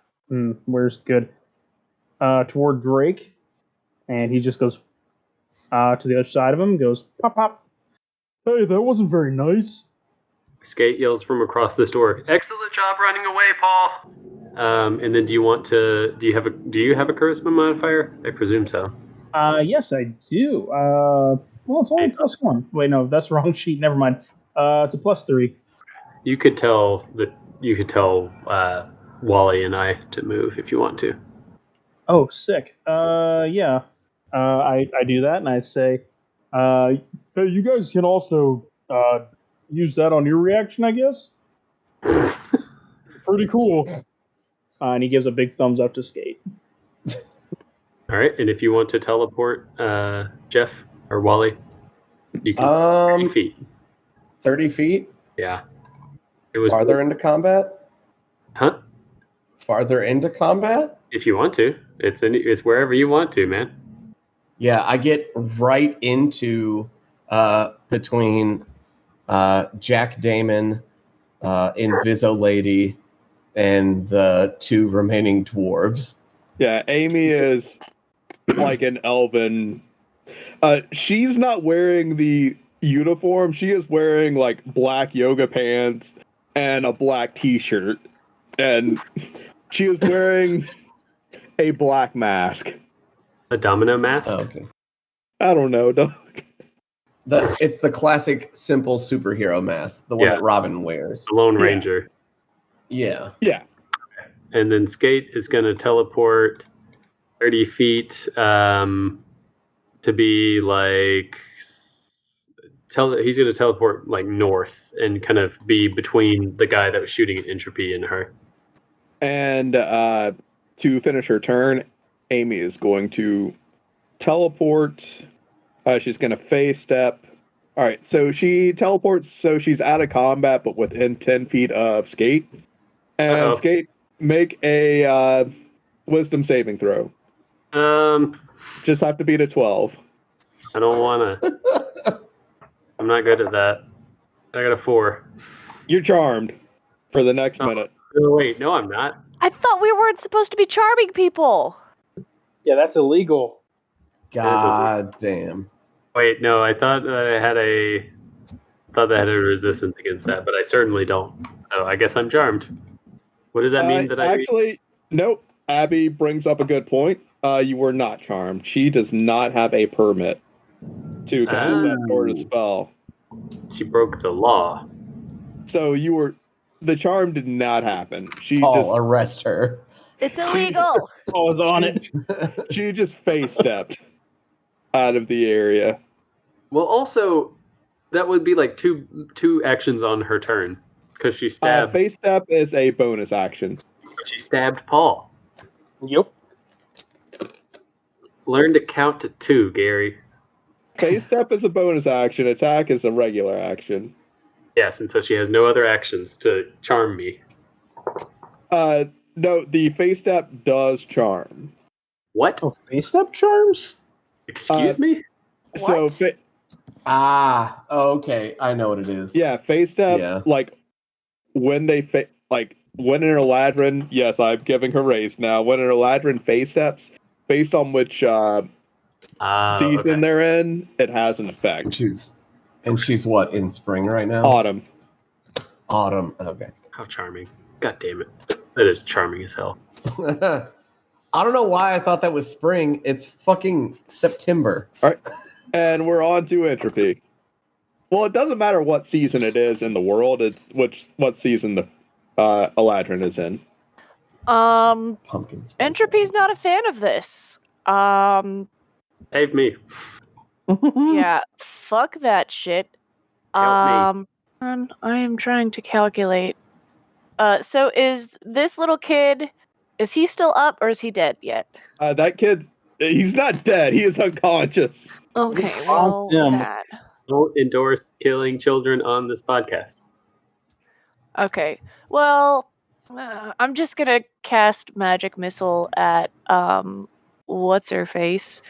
Where's good? Toward Drake, and he just goes to the other side of him. Goes pop pop. Hey, that wasn't very nice. Skate yells from across this door. Excellent job running away, Paul. And then do you have a charisma modifier? I presume so. Yes, I do. Well, it's only +1. Wait, no, that's the wrong sheet. Never mind. It's a +3. You could tell Wally and I to move if you want to. Oh, sick. Yeah. I do that, and I say, Hey, you guys can also use that on your reaction, I guess. Pretty cool. And he gives a big thumbs up to Skate. All right, and if you want to teleport, Jeff or Wally, you can 30 feet. 30 feet? Yeah. It was farther into combat? Huh? Farther into combat? If you want to. It's wherever you want to, man. Yeah, I get right into between Jack Damon, Inviso Lady, and the 2 remaining dwarves. Yeah, Amy is like an elven. She's not wearing the uniform. She is wearing like black yoga pants and a black t-shirt. And she is wearing a black mask. A domino mask? Oh, okay. I don't know, dog. It's the classic simple superhero mask, the one that Robin wears. The Lone Ranger. Yeah. Yeah. And then Skate is going to teleport 30 feet to be like... he's going to teleport like north and kind of be between the guy that was shooting at Entropy and her. And to finish her turn, Amy is going to teleport. She's going to phase step. All right, so she teleports, so she's out of combat, but within 10 feet of Skate. And Skate, make a wisdom saving throw. Just have to beat a 12. I don't want to. I'm not good at that. I got a 4. You're charmed for the next minute. No, wait, no, I'm not. I thought we weren't supposed to be charming people. Yeah, that's illegal. God damn. Wait, no, I thought that I had a resistance against that, but I certainly don't. So I guess I'm charmed. What does that mean? Actually, nope. Abby brings up a good point. You were not charmed. She does not have a permit to cast that sort of spell. She broke the law. So the charm did not happen. Arrest her. It's illegal. Paul is on it. She just face stepped out of the area. Well, also, that would be like two actions on her turn because she stabbed. Face step is a bonus action. She stabbed Paul. Yep. Learn to count to 2, Gary. Face step is a bonus action. Attack is a regular action. Yes, and so she has no other actions to charm me. No, the face step does charm. What? Oh, face step charms? Excuse me? So, okay. I know what it is. Yeah, face step, like, when they, when an Eladrin, yes, I'm giving her raise now, when an Eladrin face steps, based on which season they're in, it has an effect. She's what, in spring right now? Autumn. Okay. How charming. God damn it. That is charming as hell. I don't know why I thought that was spring. It's fucking September. All right. And we're on to Entropy. Well, it doesn't matter what season it is in the world. It's what season the Eladrin is in. Pumpkin spice Entropy's not a fan of this. Save me. Yeah, fuck that shit. Help me. I am trying to calculate. So is this little kid, is he still up or is he dead yet? That kid, he's not dead. He is unconscious. Okay, well, Him. that. Don't endorse killing children on this podcast. Okay, well, I'm just gonna cast Magic Missile at, what's her face,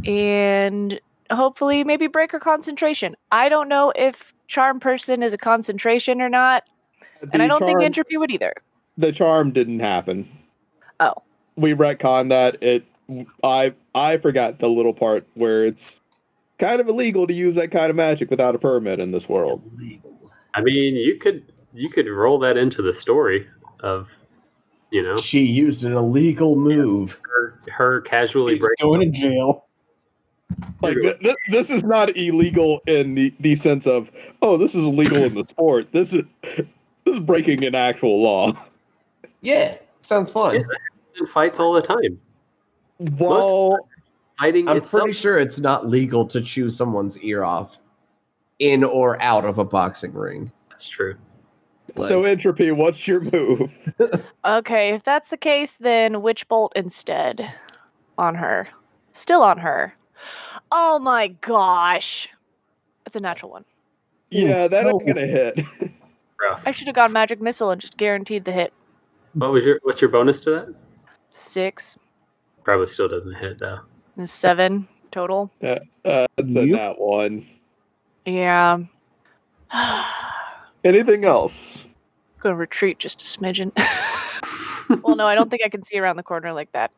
and hopefully maybe break her concentration. I don't know if Charm Person is a concentration or not, and I don't think Entropy would either. The charm didn't happen. Oh. We retconned that. I forgot the little part where it's kind of illegal to use that kind of magic without a permit in this world. I mean, you could roll that into the story of, She used an illegal move. her casually He's breaking. going to jail. Like this is not illegal in the sense of, oh, this is illegal in the sport. This is breaking an actual law. Yeah, sounds fun. In fights all the time. Well, Fighting I'm itself. pretty sure it's not legal to chew someone's ear off in or out of a boxing ring. That's true. So Entropy, what's your move? Okay, if that's the case, then Witch Bolt instead. On her. Still on her. Oh my gosh. That's a natural one. Yeah, that ain't gonna hit. Rough. I should have gone Magic Missile and just guaranteed the hit. What's your bonus to that? 6 Probably still doesn't hit though. and 7 total. That's a Yep. nat one. Yeah. Anything else? Gonna retreat just a smidgen. Well, no, I don't think I can see around the corner like that.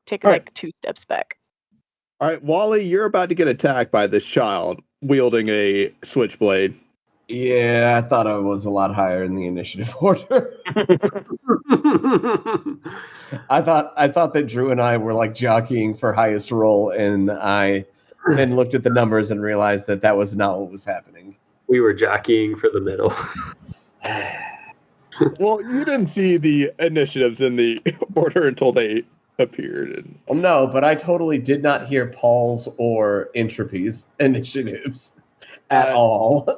Take All like right. 2 steps back. All right, Wally, you're about to get attacked by this child wielding a switchblade. Yeah, I thought I was a lot higher in the initiative order. I thought that Drew and I were like jockeying for highest roll, and I then looked at the numbers and realized that was not what was happening. We were jockeying for the middle. Well, you didn't see the initiatives in the order until they appeared. Well, no, but I totally did not hear Paul's or Entropy's initiatives at all.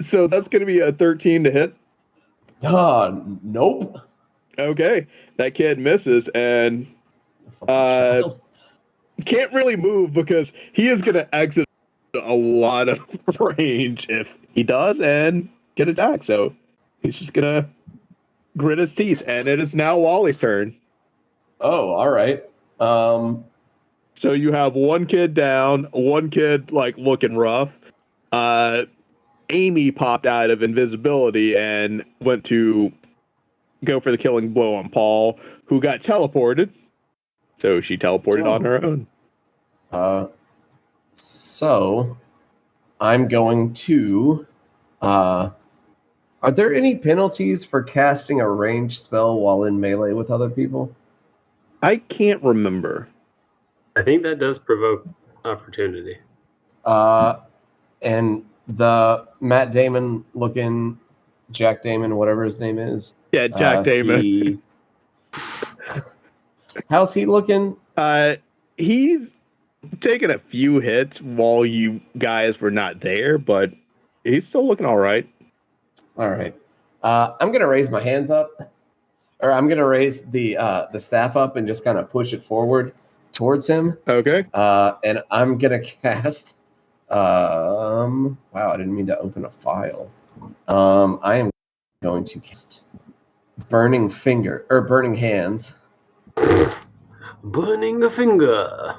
So that's going to be a 13 to hit. Nope. Okay, that kid misses and can't really move because he is going to exit a lot of range if he does and get attacked. So he's just going to grit his teeth, and it is now Wally's turn. Oh, all right. So you have one kid down, one kid like looking rough. Amy popped out of invisibility and went to go for the killing blow on Paul, who got teleported. So she teleported on her own. So I'm going to. Are there any penalties for casting a ranged spell while in melee with other people? I can't remember. I think that does provoke opportunity. And the Matt Damon looking Jack Damon, whatever his name is. Yeah, Jack Damon. How's he looking? He's taken a few hits while you guys were not there, but he's still looking all right. All right. I'm gonna raise my hands up, or I'm gonna raise the staff up and just kind of push it forward towards him. Okay. And I'm gonna cast. Wow, I didn't mean to open a file. I am going to cast Burning Hands. Burning a finger.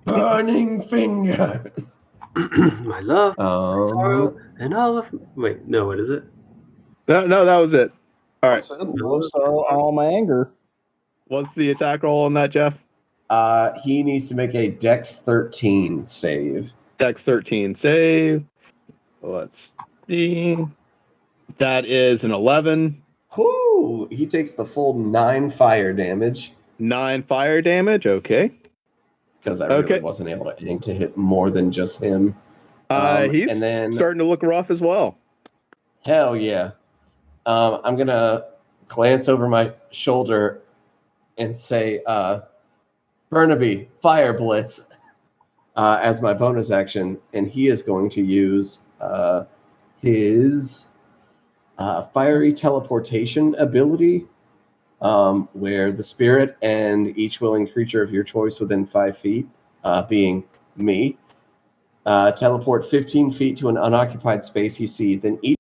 Burning Finger. My love, sorrow, and all of. Wait, no, what is it? No, that was it. All right. All my anger. What's the attack roll on that, Jeff? He needs to make a Dex 13 save. Dex 13 save. Let's see. That is an 11. Whoo! He takes the full 9 fire damage. 9 fire damage. Okay. because I really Okay. wasn't able to aim to hit more than just him. He's and then starting to look rough as well. hell yeah, I'm gonna glance over my shoulder and say, Burnaby, fire blitz, as my bonus action, and he is going to use his fiery teleportation ability, where the spirit and each willing creature of your choice within 5 feet, being me, teleport 15 feet to an unoccupied space you see. Then each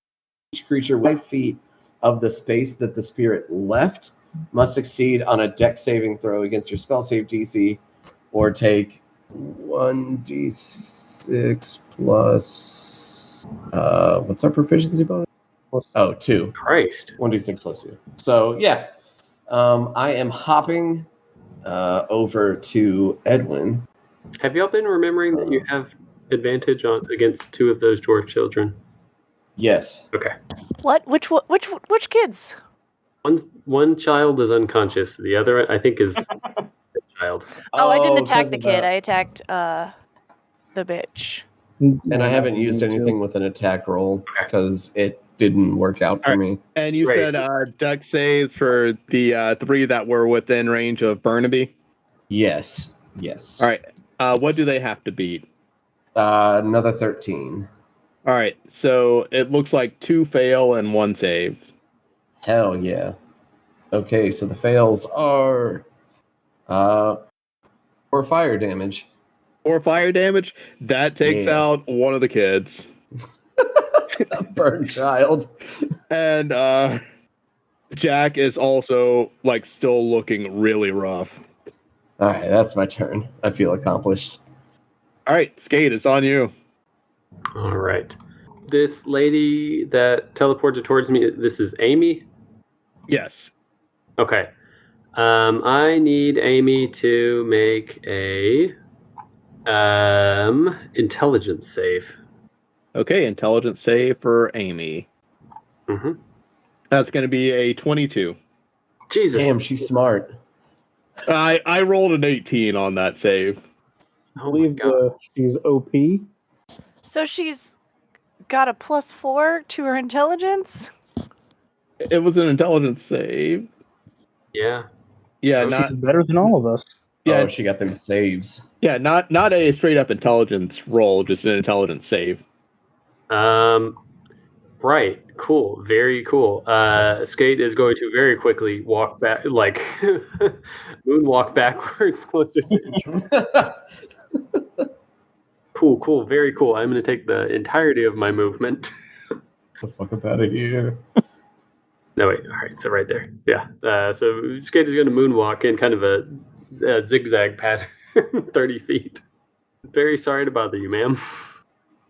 creature 5 feet of the space that the spirit left must succeed on a dex saving throw against your spell save DC, or take 1d6 plus what's our proficiency bonus? Oh, 2. Christ. 1d6 plus 2. So yeah, I am hopping over to Edwin. Have y'all been remembering that you have advantage on against 2 of those dwarf children? Yes. Okay. What? Which kids? One child is unconscious. The other, I think, is a child. Oh, I didn't attack 'cause the of kid. I attacked the bitch. And I haven't used anything with an attack roll because it didn't work out for me. And you Right. said dex saves for the 3 that were within range of Burnaby. Yes. Yes. All right. What do they have to beat? Another 13. All right. So it looks like 2 fail and 1 save. Hell yeah. Okay, so the fails are 4 fire damage. 4 fire damage. That takes Yeah. out one of the kids. A burn child. And Jack is also like still looking really rough. All right, that's my turn. I feel accomplished. All right, Skate, it's on you. All right. This lady that teleported towards me, this is Amy? Yes. Okay. I need Amy to make a intelligence save. Okay, intelligence save for Amy. Mm-hmm. That's going to be a 22. Jesus. Damn, she's smart. I rolled an 18 on that save. I Oh my believe god. she's OP. So she's got a +4 to her intelligence. It was an intelligence save. Yeah. Yeah, Oh, not She's better than all of us. yeah, Oh, she got them saves. yeah, not a straight up intelligence roll, just an intelligence save. Right. Cool. Very cool. Skate is going to very quickly walk back, like moonwalk backwards closer to. Cool. Very cool. I'm going to take the entirety of my movement. The fuck up out of here. No, wait. All right. So right there. Yeah. So Skate is going to moonwalk in kind of a zigzag pattern, 30 feet. Very sorry to bother you, ma'am.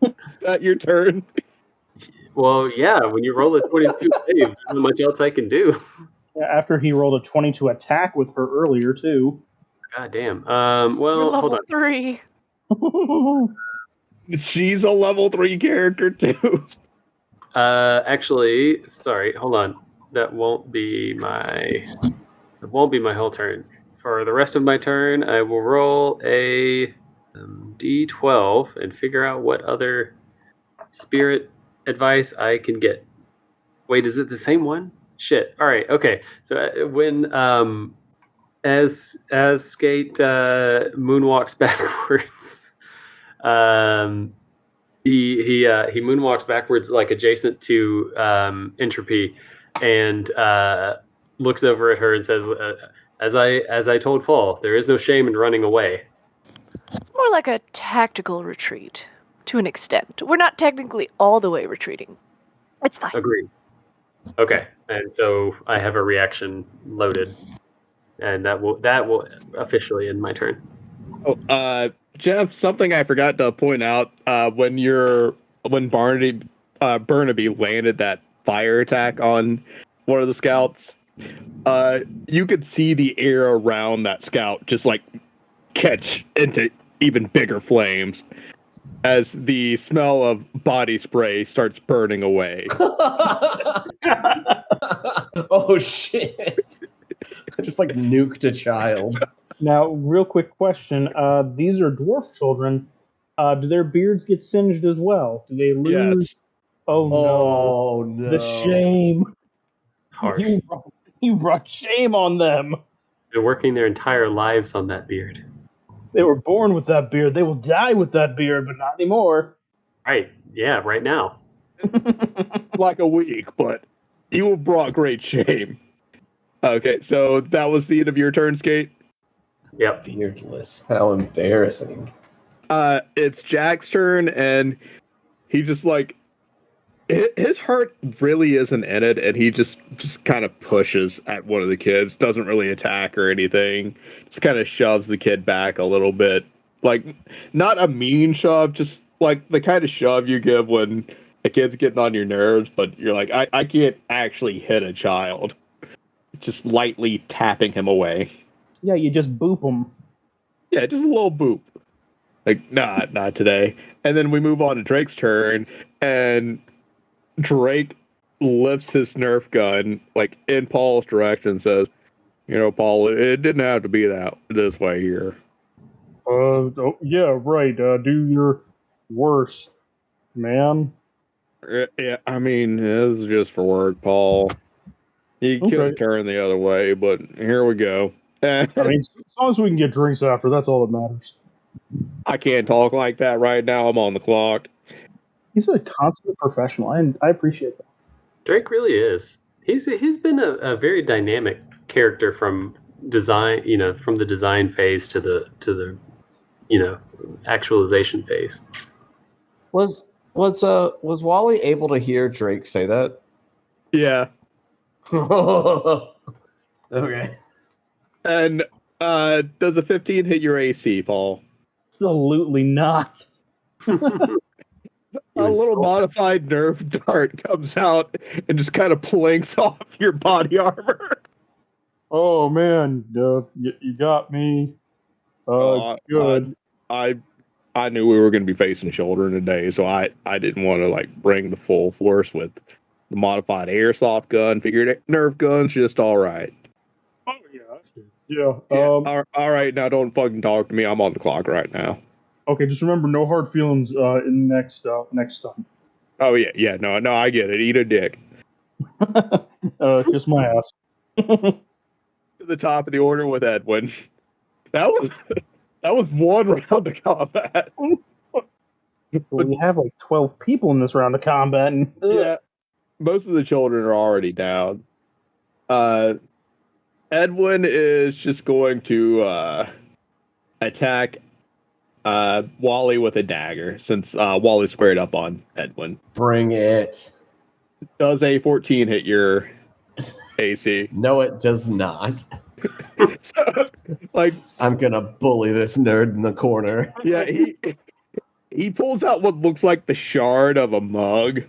Is that your turn? Well, yeah. When you roll a 22 save, there's not much else I can do. Yeah, after he rolled a 20 to attack with her earlier, too. God damn. You're Well, hold level on. 3. She's a level 3 character too. Actually, sorry. Hold on. That won't be my whole turn. For the rest of my turn, I will roll a d12 and figure out what other spirit advice I can get. Wait, is it the same one? Shit. All right. Okay. So when as Skate moonwalks backwards, he moonwalks backwards like adjacent to Entropy, and looks over at her and says, as I told Paul, there is no shame in running away. It's more like a tactical retreat, to an extent. We're not technically all the way retreating. It's fine. Agreed. Okay, and so I have a reaction loaded, and that will officially end my turn. Oh, Jeff, something I forgot to point out when Burnaby landed that fire attack on one of the scouts, you could see the air around that scout just like catch into even bigger flames as the smell of body spray starts burning away. Oh shit. I just like nuked a child. Now, real quick question. These are dwarf children. Do their beards get singed as well? Do they lose? Yes. Oh no! Oh no! The shame. Harsh. You brought shame on them. They're working their entire lives on that beard. They were born with that beard. They will die with that beard, but not anymore. Right. Yeah, right now. Like a week, but you brought great shame. Okay, so that was the end of your turn, Skate. Yep. Beardless. How embarrassing. It's Jack's turn, and he just like his heart really isn't in it, and he just kind of pushes at one of the kids. Doesn't really attack or anything. Just kind of shoves the kid back a little bit, like not a mean shove, just like the kind of shove you give when a kid's getting on your nerves, but you're like, I can't actually hit a child. Just lightly tapping him away. Yeah, you just boop them. Yeah, just a little boop. Like, not today. And then we move on to Drake's turn, and Drake lifts his Nerf gun, like, in Paul's direction and says, you know, Paul, it didn't have to be this way here. Oh, yeah, right. Do your worst, man. Yeah, I mean, this is just for work, Paul. You could Okay. turn the other way, but here we go. I mean, as long as we can get drinks after, that's all that matters. I can't talk like that right now. I'm on the clock. He's a consummate professional, and I appreciate that. Drake really is. He's been a very dynamic character from design, from the design phase to the actualization phase. Was Wally able to hear Drake say that? Yeah. Okay. And does a 15 hit your AC, Paul? Absolutely not. A little modified Nerf dart comes out and just kind of plinks off your body armor. Oh man, you got me. Good. I knew we were going to be facing children today, so I didn't want to like bring the full force with the modified airsoft gun. Figured Nerf gun's just all right. Oh yeah, that's good. Yeah. All right, now don't fucking talk to me. I'm on the clock right now. Okay, just remember, no hard feelings in next time. Oh yeah, no, I get it. Eat a dick. Kiss my ass. To the top of the order with Edwin. That was one round of combat. We have like 12 people in this round of combat. And, yeah, most of the children are already down. Edwin is just going to attack Wally with a dagger, since Wally's squared up on Edwin. Bring it. Does a 14 hit your AC? No, it does not. So, like, I'm gonna bully this nerd in the corner. Yeah, he pulls out what looks like the shard of a mug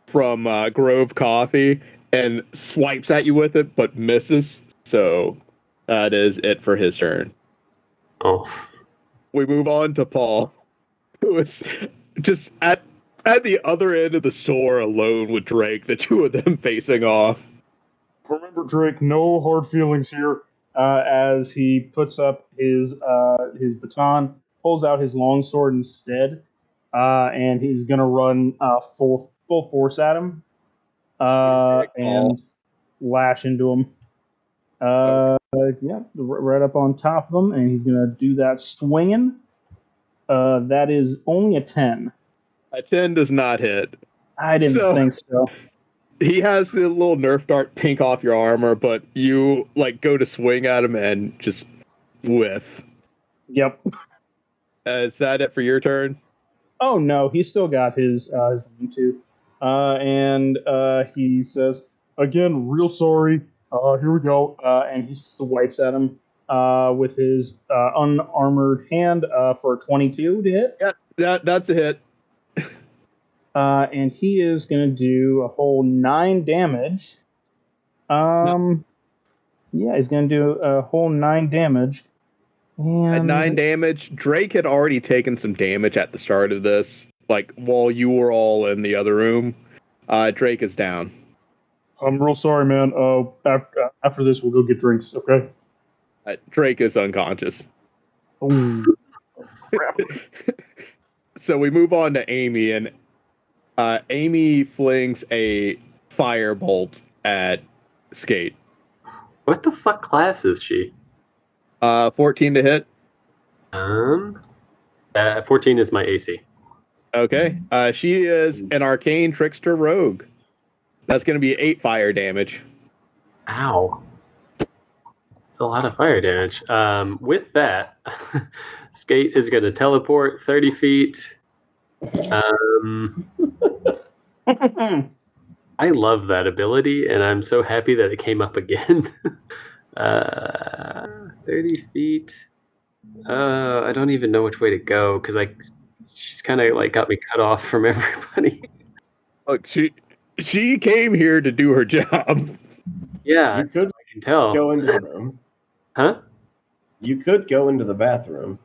from Grove Coffee and swipes at you with it, but misses. So that is it for his turn. Oh. We move on to Paul, who is just at the other end of the store alone with Drake, the two of them facing off. Remember, Drake, no hard feelings here. as he puts up his baton, pulls out his longsword instead, and he's gonna run full force at him, and lash into him. Yeah, right up on top of him, and he's gonna do that swinging. That is only a 10. A 10 does not hit. I didn't think so. He has the little Nerf dart pink off your armor, but you like go to swing at him and just whiff. Yep. Is that it for your turn? Oh no, he's still got his tooth. And he says, again, real sorry. Here we go. And he swipes at him with his unarmored hand for 22 to hit. Yeah, that's a hit. And he is going to do a whole 9 damage. Yeah, he's going to do a whole 9 damage. And At 9 damage, Drake had already taken some damage at the start of this, like while you were all in the other room. Drake is down. I'm real sorry, man. After this, we'll go get drinks, okay? Drake is unconscious. Ooh. So we move on to Amy, and Amy flings a firebolt at Skate. What the fuck class is she? 14 to hit. 14 is my AC. Okay. She is an arcane trickster rogue. That's going to be 8 fire damage. Ow. It's a lot of fire damage. With that, Skate is going to teleport 30 feet. I love that ability, and I'm so happy that it came up again. 30 feet. I don't even know which way to go, because she's kind of like got me cut off from everybody. Look, she came here to do her job. Yeah, You could I can tell. go into the room. Huh? You could go into the bathroom.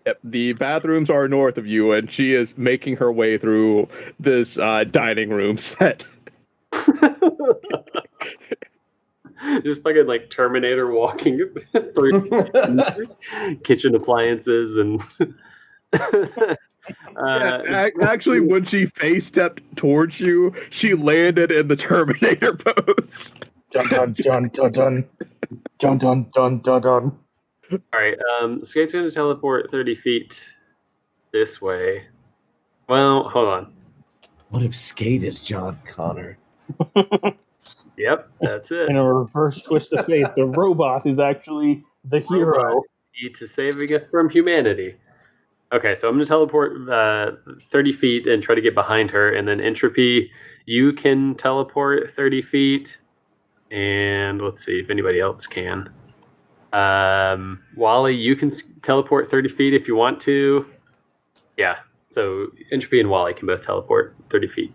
Yep, the bathrooms are north of you, and she is making her way through this dining room set. Just fucking like Terminator walking through kitchen appliances and. Actually, when she face stepped towards you, she landed in the Terminator pose. Dun dun dun dun dun dun dun dun dun dun. All right, Skate's going to teleport 30 feet this way. Well, hold on. What if Skate is John Connor? Yep, that's it. In a reverse twist of fate, the robot is actually the hero. Key to saving us from humanity. Okay, so I'm going to teleport 30 feet and try to get behind her, and then Entropy, you can teleport 30 feet, and let's see if anybody else can. Wally, you can teleport 30 feet if you want to. Yeah, so Entropy and Wally can both teleport 30 feet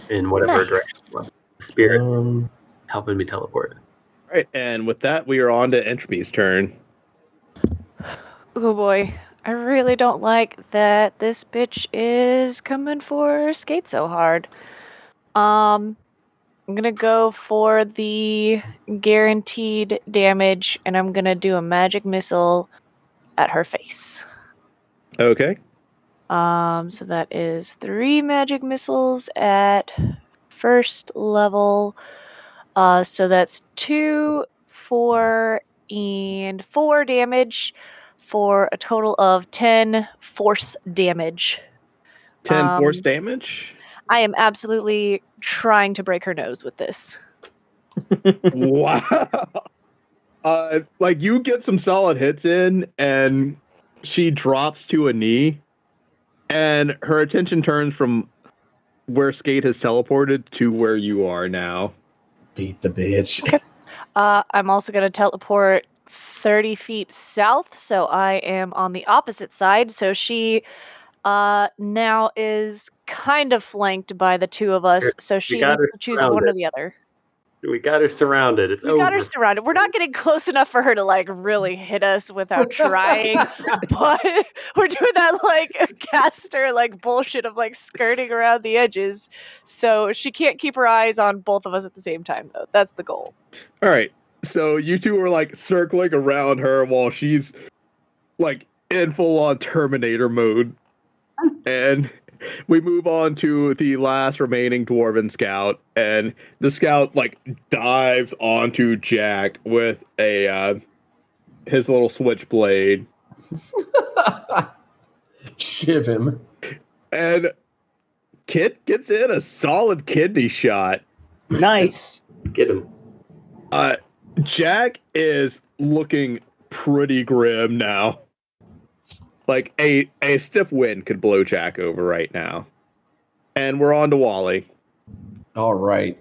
in whatever direction you want. Spirits helping me teleport. All right, and with that, we are on to Entropy's turn. Oh boy. I really don't like that this bitch is coming for Skate so hard. I'm gonna go for the guaranteed damage, and I'm gonna do a magic missile at her face. Okay. So that is 3 magic missiles at first level. So that's 2, 4, and 4 damage for a total of 10 force damage. 10 force damage? I am absolutely trying to break her nose with this. Wow. Like you get some solid hits in, and she drops to a knee, and her attention turns from where Skate has teleported to where you are now. Beat the bitch. Okay. I'm also going to teleport 30 feet south, so I am on the opposite side. So she now is kind of flanked by the two of us, so she needs to choose one or the other. We got her surrounded. It's over. We got her surrounded. We're not getting close enough for her to like really hit us without trying, but we're doing that like caster like bullshit of like skirting around the edges. So she can't keep her eyes on both of us at the same time, though. That's the goal. All right. So you two are like circling around her while she's like in full on Terminator mode. And we move on to the last remaining dwarven scout, and the scout like dives onto Jack with a his little switchblade. Shiv him. And Kit gets in a solid kidney shot. Nice. Get him. Jack is looking pretty grim now. Like a stiff wind could blow Jack over right now. And we're on to Wally. All right.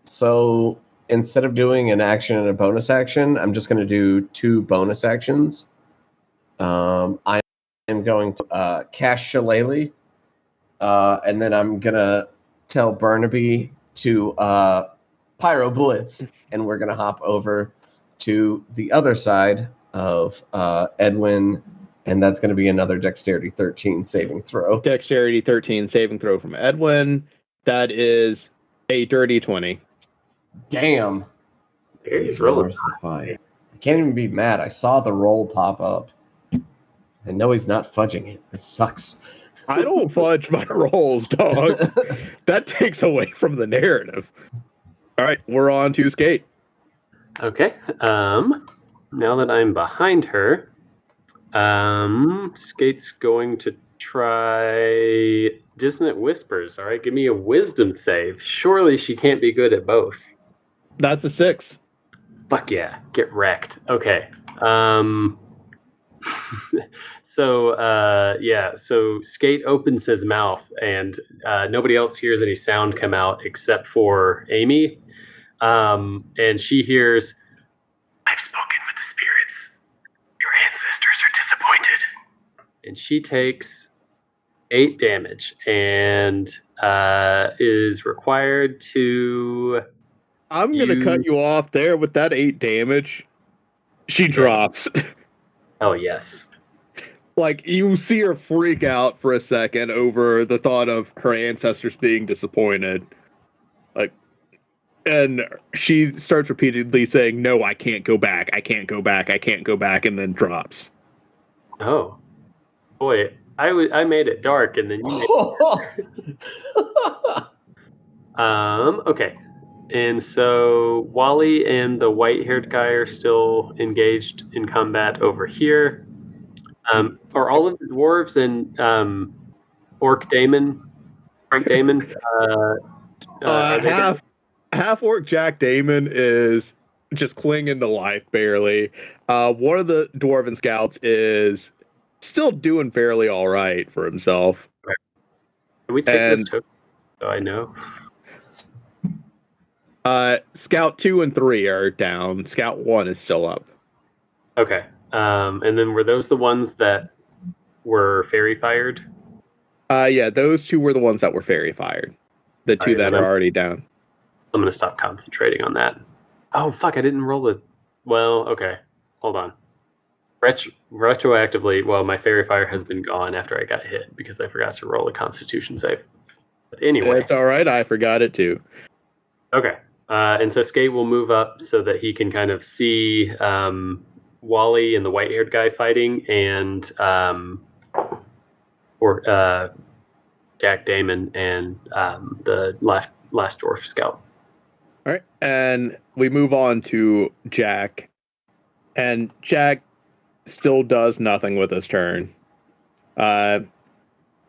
So instead of doing an action and a bonus action, I'm just going to do 2 bonus actions. I am going to cast Shillelagh, and then I'm going to tell Burnaby to Pyro Blitz, and we're going to hop over to the other side of Edwin, and that's going to be another Dexterity 13 saving throw. Dexterity 13 saving throw from Edwin. That is a dirty 20. Damn. He's rolling. The fight. I can't even be mad. I saw the roll pop up. I know he's not fudging it. This sucks. I don't fudge my rolls, dog. That takes away from the narrative. All right, we're on to Skate. Okay. Now that I'm behind her, Skate's going to try Dissonant Whispers. All right, give me a wisdom save. Surely she can't be good at both. That's a 6. Fuck yeah, get wrecked. Okay. So Skate opens his mouth and nobody else hears any sound come out except for Amy. And she hears, I've spoken with the spirits. Your ancestors are disappointed. and she takes 8 damage and is required to... I'm going to cut you off there with that 8 damage. She drops. Oh, yes. Like, you see her freak out for a second over the thought of her ancestors being disappointed. Like, and she starts repeatedly saying, no, I can't go back. I can't go back. I can't go back. And then drops. Oh. Boy, I made it dark and then you made it okay. And so Wally and the white-haired guy are still engaged in combat over here. Are all of the dwarves and Orc Damon, Frank Damon? Half orc Jack Damon is just clinging to life barely. One of the dwarven scouts is still doing fairly all right for himself. Can we take this token so I know? Scout 2 and 3 are down. Scout 1 is still up. Okay. And then were those the ones that were fairy fired? Yeah, those 2 were the ones that were fairy fired. The 2 that are already down. I'm going to stop concentrating on that. Oh, fuck, I didn't roll it. Well, okay. Hold on. Retroactively, well, my fairy fire has been gone after I got hit because I forgot to roll a constitution save. But anyway. It's all right. I forgot it too. Okay. And so Skate will move up so that he can kind of see Wally and the white-haired guy fighting and Jack Damon and the last dwarf scout. All right. And we move on to Jack. And Jack still does nothing with his turn.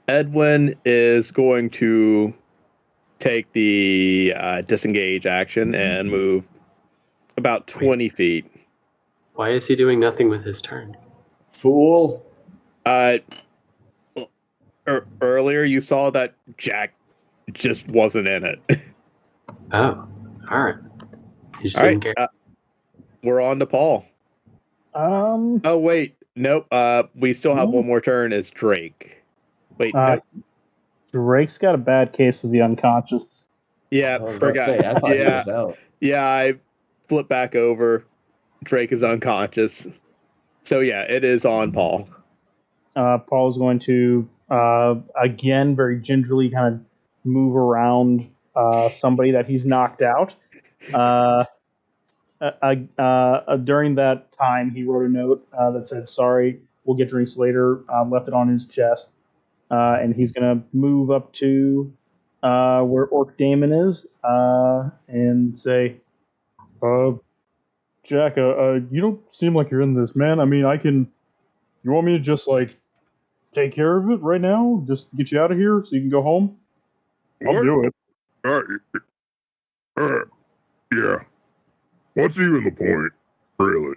Edwin is going to take the disengage action and move about 20 feet. Why is he doing nothing with his turn? Fool. Earlier you saw that Jack just wasn't in it. Oh, all right. You just All didn't right, care. we're on to Paul. Oh, wait. Nope. We still have one more turn as Drake. Wait, nope. Drake's got a bad case of the unconscious. Yeah, forgot. I thought he was out. Yeah, I flipped back over. Drake is unconscious. So yeah, it is on Paul. Paul's going to again very gingerly kind of move around somebody that he's knocked out. During that time, he wrote a note that said, "Sorry, we'll get drinks later." Left it on his chest, and he's going to move up to where Orc Damon is and say, Jack, you don't seem like you're in this, man. I mean, you want me to just, like, take care of it right now? Just get you out of here so you can go home? I'll do it. Yeah. What's even the point, really?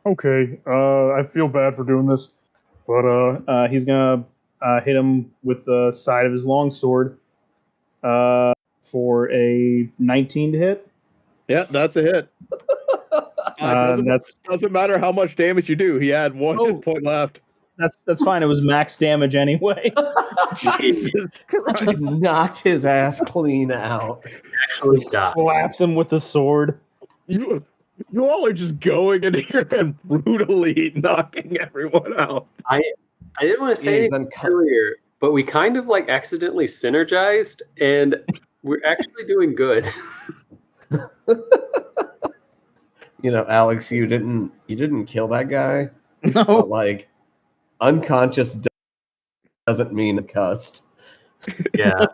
Okay. I feel bad for doing this, but, he's going to hit him with the side of his longsword for a 19 to hit. Yeah, that's a hit. Doesn't matter how much damage you do. He had 1 hit point left. That's fine. It was max damage anyway. Jesus Christ. Just knocked his ass clean out. Actually, slaps him with the sword. You all are just going in here and brutally knocking everyone out. I didn't want to say anything earlier, but we kind of like accidentally synergized, and we're actually doing good. Alex, you didn't kill that guy, No. but like unconscious doesn't mean cussed. Yeah.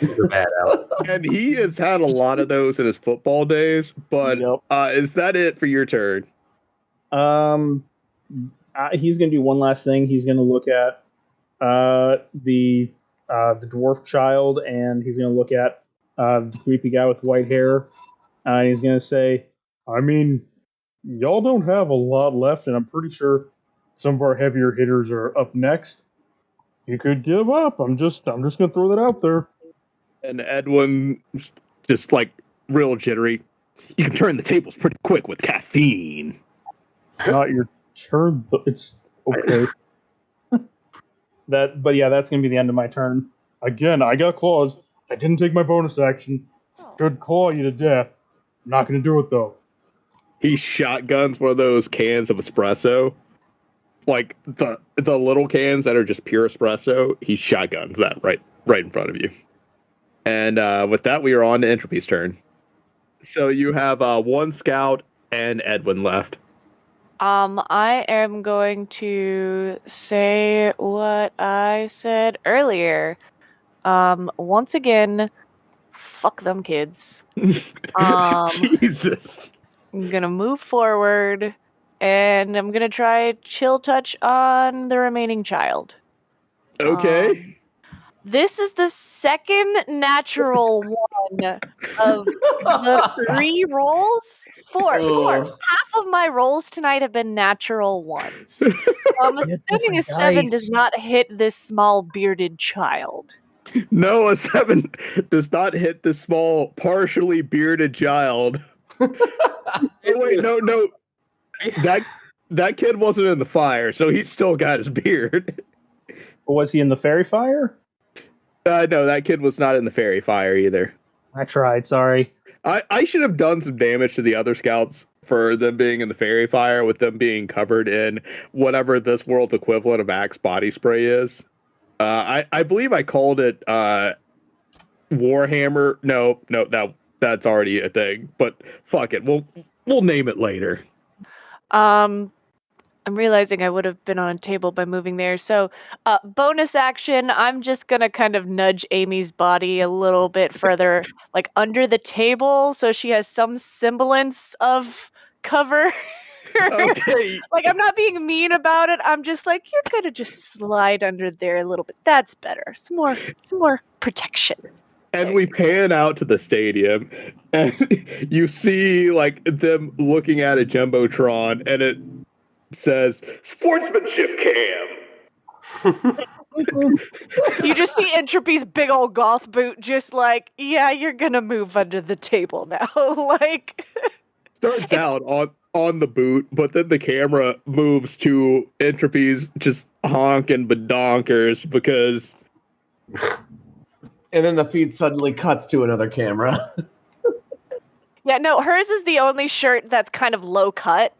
You're bad, Alex. And he has had a lot of those in his football days, but Yep. is that it for your turn? He's going to do one last thing. He's going to look at the dwarf child, and he's going to look at the creepy guy with white hair. He's going to say, I mean, y'all don't have a lot left, and I'm pretty sure some of our heavier hitters are up next. You could give up. I'm just gonna throw that out there. And Edwin, just like real jittery, you can turn the tables pretty quick with caffeine. It's not your turn. It's okay. but yeah, that's going to be the end of my turn. Again, I got claws. I didn't take my bonus action. Could claw you to death. I'm not gonna do it though. He shotguns one of those cans of espresso, like the little cans that are just pure espresso. He shotguns that right in front of you. And with that, we are on to Entropy's turn. So you have one scout and Edwin left. I am going to say what I said earlier. Once again, fuck them kids. Jesus. I'm gonna move forward, and I'm gonna try chill touch on the remaining child. Okay. This is the second natural one of the 3 rolls. Four. Half of my rolls tonight have been natural ones. So I'm assuming a 7 does not hit this small bearded child. No, a 7 does not hit the small, partially bearded child. Oh, wait, no. That kid wasn't in the fire, so he still got his beard. Was he in the fairy fire? No, that kid was not in the fairy fire either. I tried, sorry. I should have done some damage to the other scouts for them being in the fairy fire with them being covered in whatever this world's equivalent of Axe body spray is. I believe I called it Warhammer. No, that's already a thing. But fuck it, we'll name it later. I'm realizing I would have been on a table by moving there. So, bonus action, I'm just going to kind of nudge Amy's body a little bit further, like under the table, so she has some semblance of cover. Okay. Like, I'm not being mean about it. I'm just like, you're going to just slide under there a little bit. That's better. Some more protection. And we pan out to the stadium, and you see like them looking at a jumbotron, and it says sportsmanship cam. You just see Entropy's big old goth boot just like, yeah, you're gonna move under the table now. Like starts out on the boot, but then the camera moves to Entropy's just honking badonkers because and then the feed suddenly cuts to another camera. Yeah, no, hers is the only shirt that's kind of low cut.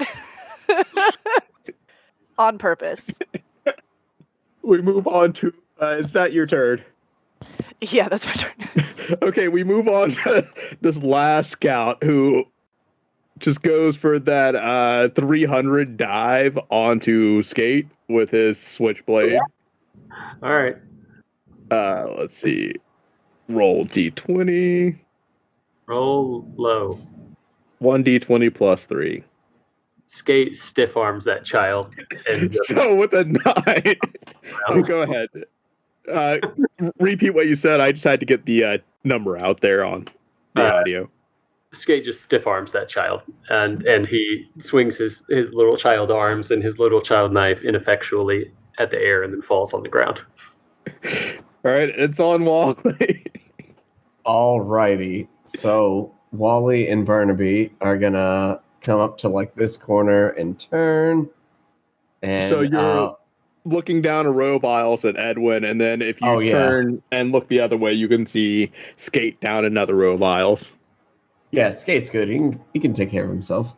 On purpose. We move on to is that your turn? Yeah, that's my turn. Okay, we move on to this last scout who just goes for that 300 dive onto Skate with his switchblade. All right. Let's see. Roll d20. Roll low. 1d20 plus 3. Skate stiff arms that child. And so with a 9. Oh, go ahead. Repeat what you said. I just had to get the number out there on the audio. Skate just stiff arms that child, and he swings his little child arms and his little child knife ineffectually at the air and then falls on the ground. All right, it's on Wally. All righty. So Wally and Burnaby are gonna come up to like this corner and turn. And so you're looking down a row of aisles at Edwin, and then if you turn and look the other way, you can see Skate down another row of aisles. Yeah, Skate's good. He can take care of himself.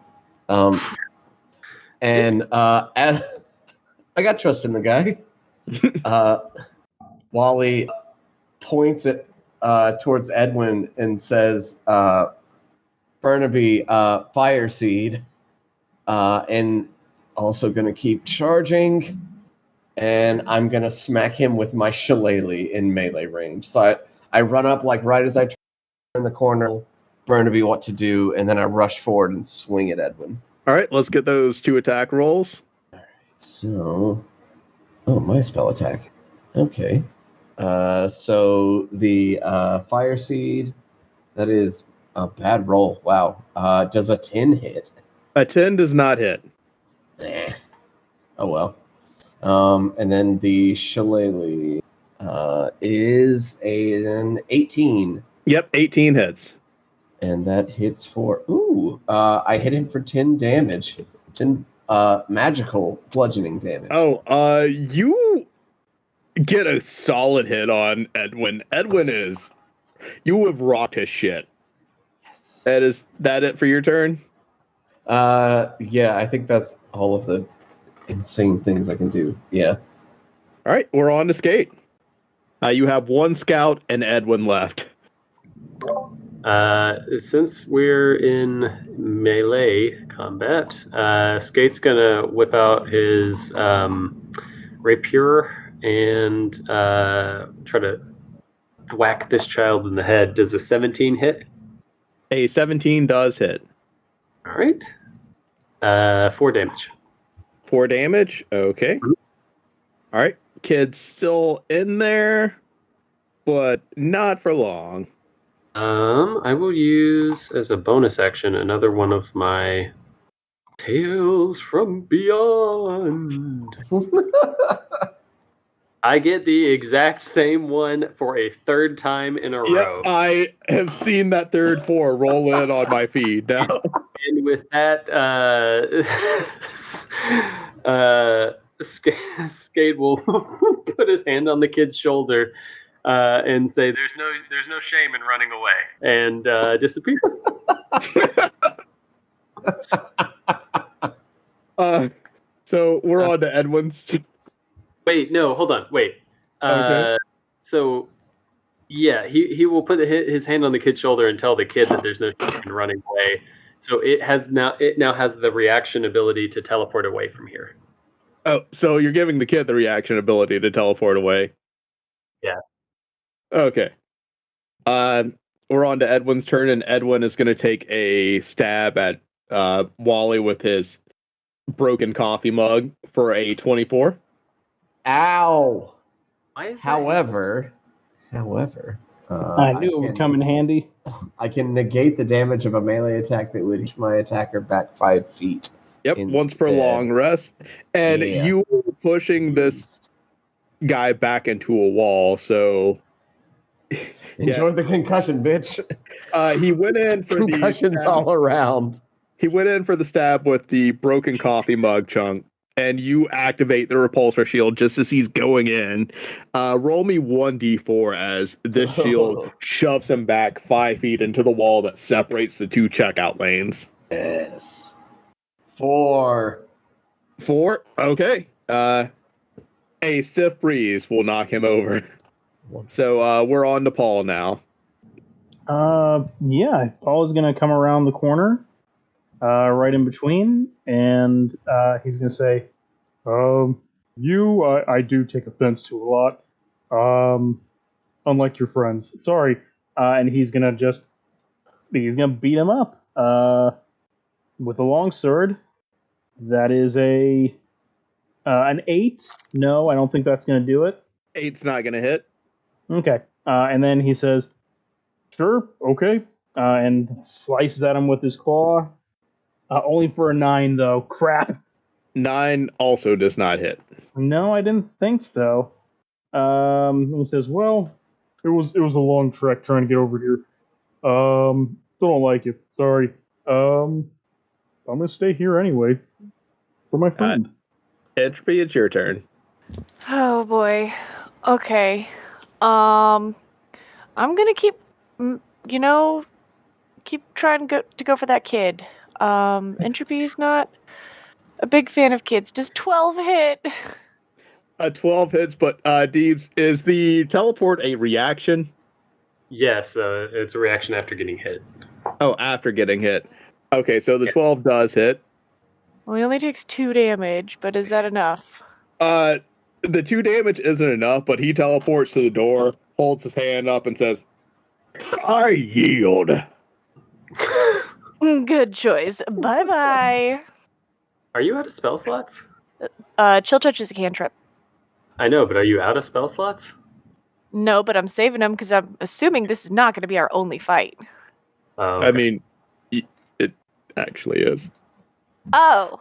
And as I got trust in the guy. Wally points it towards Edwin and says, Burnaby, Fire Seed, and also going to keep charging. And I'm going to smack him with my shillelagh in melee range. So I run up like right as I turn the corner, Burnaby what to do, and then I rush forward and swing at Edwin. All right, let's get those 2 attack rolls. So, my spell attack. Okay. So the Fire Seed, that is a bad roll. Wow. Does a 10 hit? A 10 does not hit. Oh well. And then the shillelagh is an 18. Yep, 18 hits. And that hits for... I hit him for 10 damage. 10 magical bludgeoning damage. Oh, you get a solid hit on Edwin. Edwin is... You have rocked his shit. Yes. Is that it for your turn? Yeah, I think that's all of the insane things I can do. Yeah. All right, we're on to Skate. You have 1 scout and Edwin left. Since we're in melee combat, Skate's gonna whip out his rapier and try to thwack this child in the head. Does a 17 hit? A 17 does hit. All right. 4 damage. 4 damage? Okay. All right. Kid's still in there, but not for long. I will use as a bonus action another one of my Tales from Beyond. I get the exact same one for a 3rd time in a row. I have seen that 3rd 4 roll in on my feed now. And with that, Skate will put his hand on the kid's shoulder and say, "There's no shame in running away," and disappear. So we're on to Edwin's. Wait, no, hold on. Wait. Okay. So, yeah, he will put his hand on the kid's shoulder and tell the kid that there's no shame in running away. So it now has the reaction ability to teleport away from here. Oh, so you're giving the kid the reaction ability to teleport away. Yeah. Okay. We're on to Edwin's turn, and Edwin is going to take a stab at Wally with his broken coffee mug for a 24. Ow! Why is that? However, I knew it would come in handy. I can negate the damage of a melee attack that would push my attacker back 5 feet. Yep, once per long rest. And you were pushing this guy back into a wall, so... Enjoy the concussion, bitch. He went in for concussions all around. He went in for the stab with the broken coffee mug chunk, and you activate the repulsor shield just as he's going in. Roll me 1d4 as this shield shoves him back 5 feet into the wall that separates the 2 checkout lanes. Yes. 4. 4? Okay. A stiff breeze will knock him over. So we're on to Paul now. Yeah, Paul is going to come around the corner, right in between, and he's going to say, I do take offense to a lot. Unlike your friends. Sorry. and he's going to beat him up with a long sword. That is an 8. No, I don't think that's going to do it. 8's not going to hit. Okay. And then he says, Sure, okay. and slices at him with his claw. Only for a 9, though. Crap. 9 also does not hit. No, I didn't think so. He says, well, It was a long trek trying to get over here. Still don't like it. Sorry. I'm gonna stay here anyway. For my friend. Entropy, it's your turn. Oh boy. Okay. I'm gonna keep trying to go for that kid. Entropy's not a big fan of kids. Does 12 hit? 12 hits, but Deebs, is the teleport a reaction? Yes, it's a reaction after getting hit. Oh, after getting hit. Okay, so the 12 does hit. Well, he only takes 2 damage, but is that enough? The 2 damage isn't enough, but he teleports to the door, holds his hand up, and says, "I yield." Good choice. Bye-bye. Are you out of spell slots? Chill Touch is a cantrip. I know, but are you out of spell slots? No, but I'm saving them because I'm assuming this is not going to be our only fight. Oh, okay. I mean, it actually is. Oh,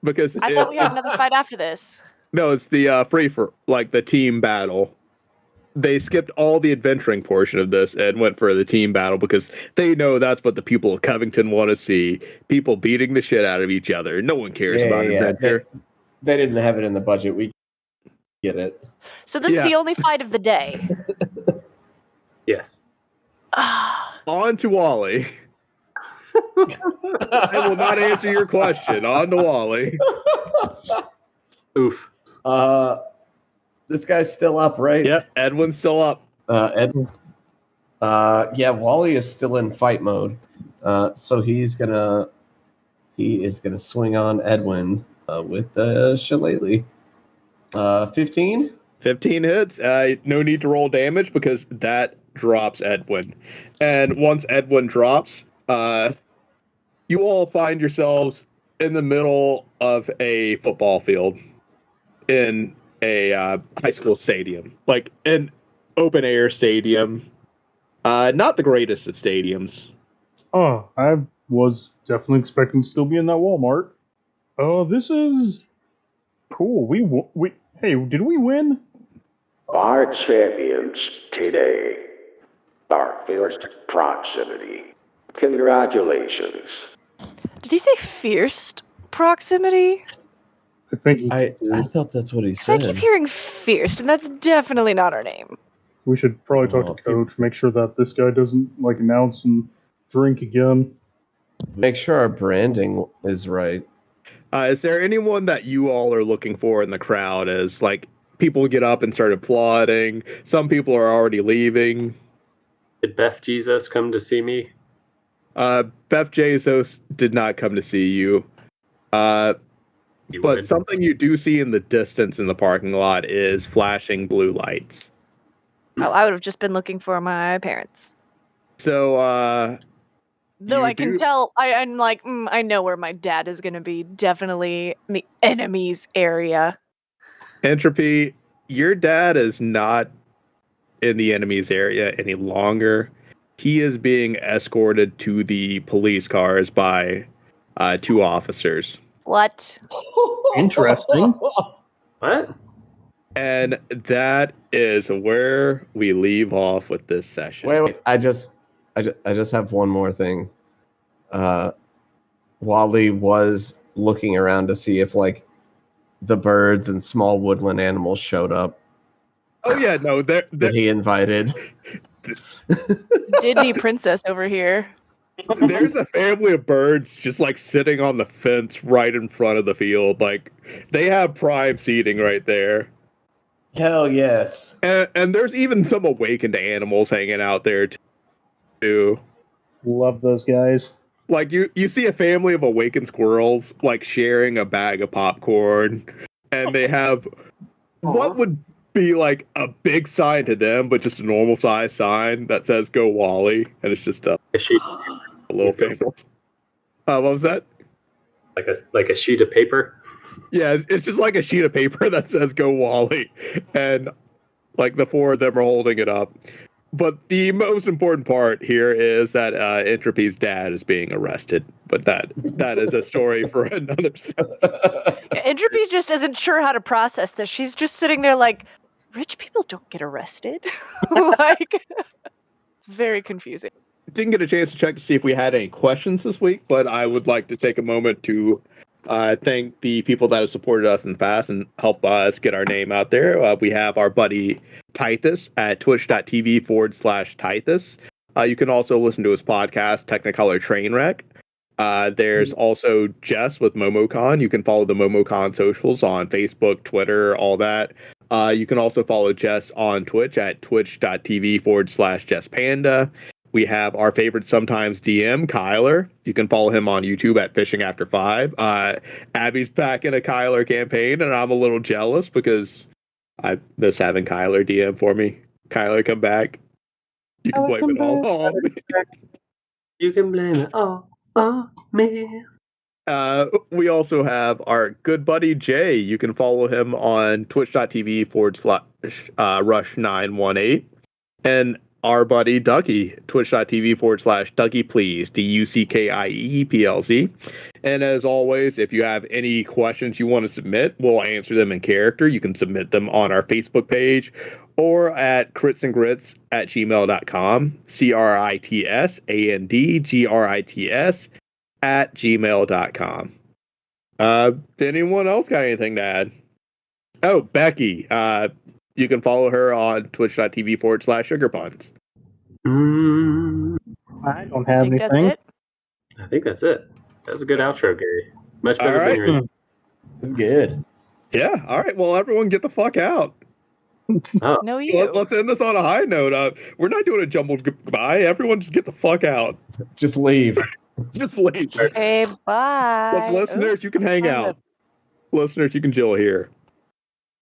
Because I thought we had another fight after this. No, it's the free for the team battle. They skipped all the adventuring portion of this and went for the team battle because they know that's what the people of Covington want to see. People beating the shit out of each other. No one cares about adventure. They didn't have it in the budget. We get it. So this is the only fight of the day. Yes. On to Wally. I will not answer your question. On to Wally. Oof. This guy's still up, right? Yep, Edwin's still up. Edwin. Yeah, Wally is still in fight mode. So he is gonna swing on Edwin with the shillelagh. 15? 15 hits. No need to roll damage because that drops Edwin. And once Edwin drops, you all find yourselves in the middle of a football field in a high school stadium, like an open air stadium. Not the greatest of stadiums. Oh, I was definitely expecting to still be in that Walmart. This is cool. Hey, did we win? Our champions today are Fierce Proximity. Congratulations. Did he say fierce proximity? I think I thought that's what he I said. keep hearing fierce, and that's definitely not our name. we should probably talk to Coach, make sure that this guy doesn't announce and drink again. Make sure our branding is right. Is there anyone that you all are looking for in the crowd as people get up and start applauding? Some people are already leaving. Did Beth Jesus come to see me? Beth Jesus did not come to see you. But something you do see in the distance in the parking lot is flashing blue lights. Oh, I would have just been looking for my parents. So, Though I can tell, I'm like, I know where my dad is going to be. Definitely in the enemy's area. Entropy, your dad is not in the enemy's area any longer. He is being escorted to the police cars by 2 officers. What? Interesting. What? And that is where we leave off with this session. Wait. I just have one more thing. Wally was looking around to see if the birds and small woodland animals showed up Oh yeah, no, that he invited. Disney princess over here. There's a family of birds just sitting on the fence right in front of the field. They have prime seating right there. Hell yes. And there's even some awakened animals hanging out there too. Love those guys. You see a family of awakened squirrels sharing a bag of popcorn, and they have what would be a big sign to them, but just a normal size sign that says "Go Wally," and it's just a little family. What was that? Like a sheet of paper. Yeah, it's just a sheet of paper that says "Go Wally," and the 4 of them are holding it up. But the most important part here is that Entropy's dad is being arrested. But that is a story for another session. Entropy just isn't sure how to process this. She's just sitting there rich people don't get arrested. It's very confusing. Didn't get a chance to check to see if we had any questions this week, but I would like to take a moment to thank the people that have supported us in the past and help us get our name out there. We have our buddy Tithus at twitch.tv/Tithus. You can also listen to his podcast, Technicolor Trainwreck. There's also Jess with MomoCon. You can follow the MomoCon socials on Facebook, Twitter, all that. You can also follow Jess on Twitch at twitch.tv/JessPanda. We have our favorite sometimes DM, Kyler. You can follow him on YouTube at Fishing After 5. Abby's back in a Kyler campaign, and I'm a little jealous because I miss having Kyler DM for me. Kyler, come back. You can blame it all on me. You can blame it all on me. We also have our good buddy Jay. You can follow him on twitch.tv/rush918. And our buddy Dougie, twitch.tv/Dougie Please, DUCKIEPLZ. And as always, if you have any questions you want to submit, we'll answer them in character. You can submit them on our Facebook page or at critsandgrits@gmail.com, CRITSANDGRITS@gmail.com. Anyone else got anything to add? Oh, Becky. You can follow her on twitch.tv/sugarpuns. I don't have think anything. that's it. I think that's it. That's a good outro, Gary. Much better All than right. your. It's good. Yeah. All right. Well, everyone get the fuck out. Oh, No, you. Let's end this on a high note. We're not doing a jumbled goodbye. Everyone just get the fuck out. Just leave. Just leave. Okay, bye. Look, listeners, you can hang out. Listeners, you can chill here.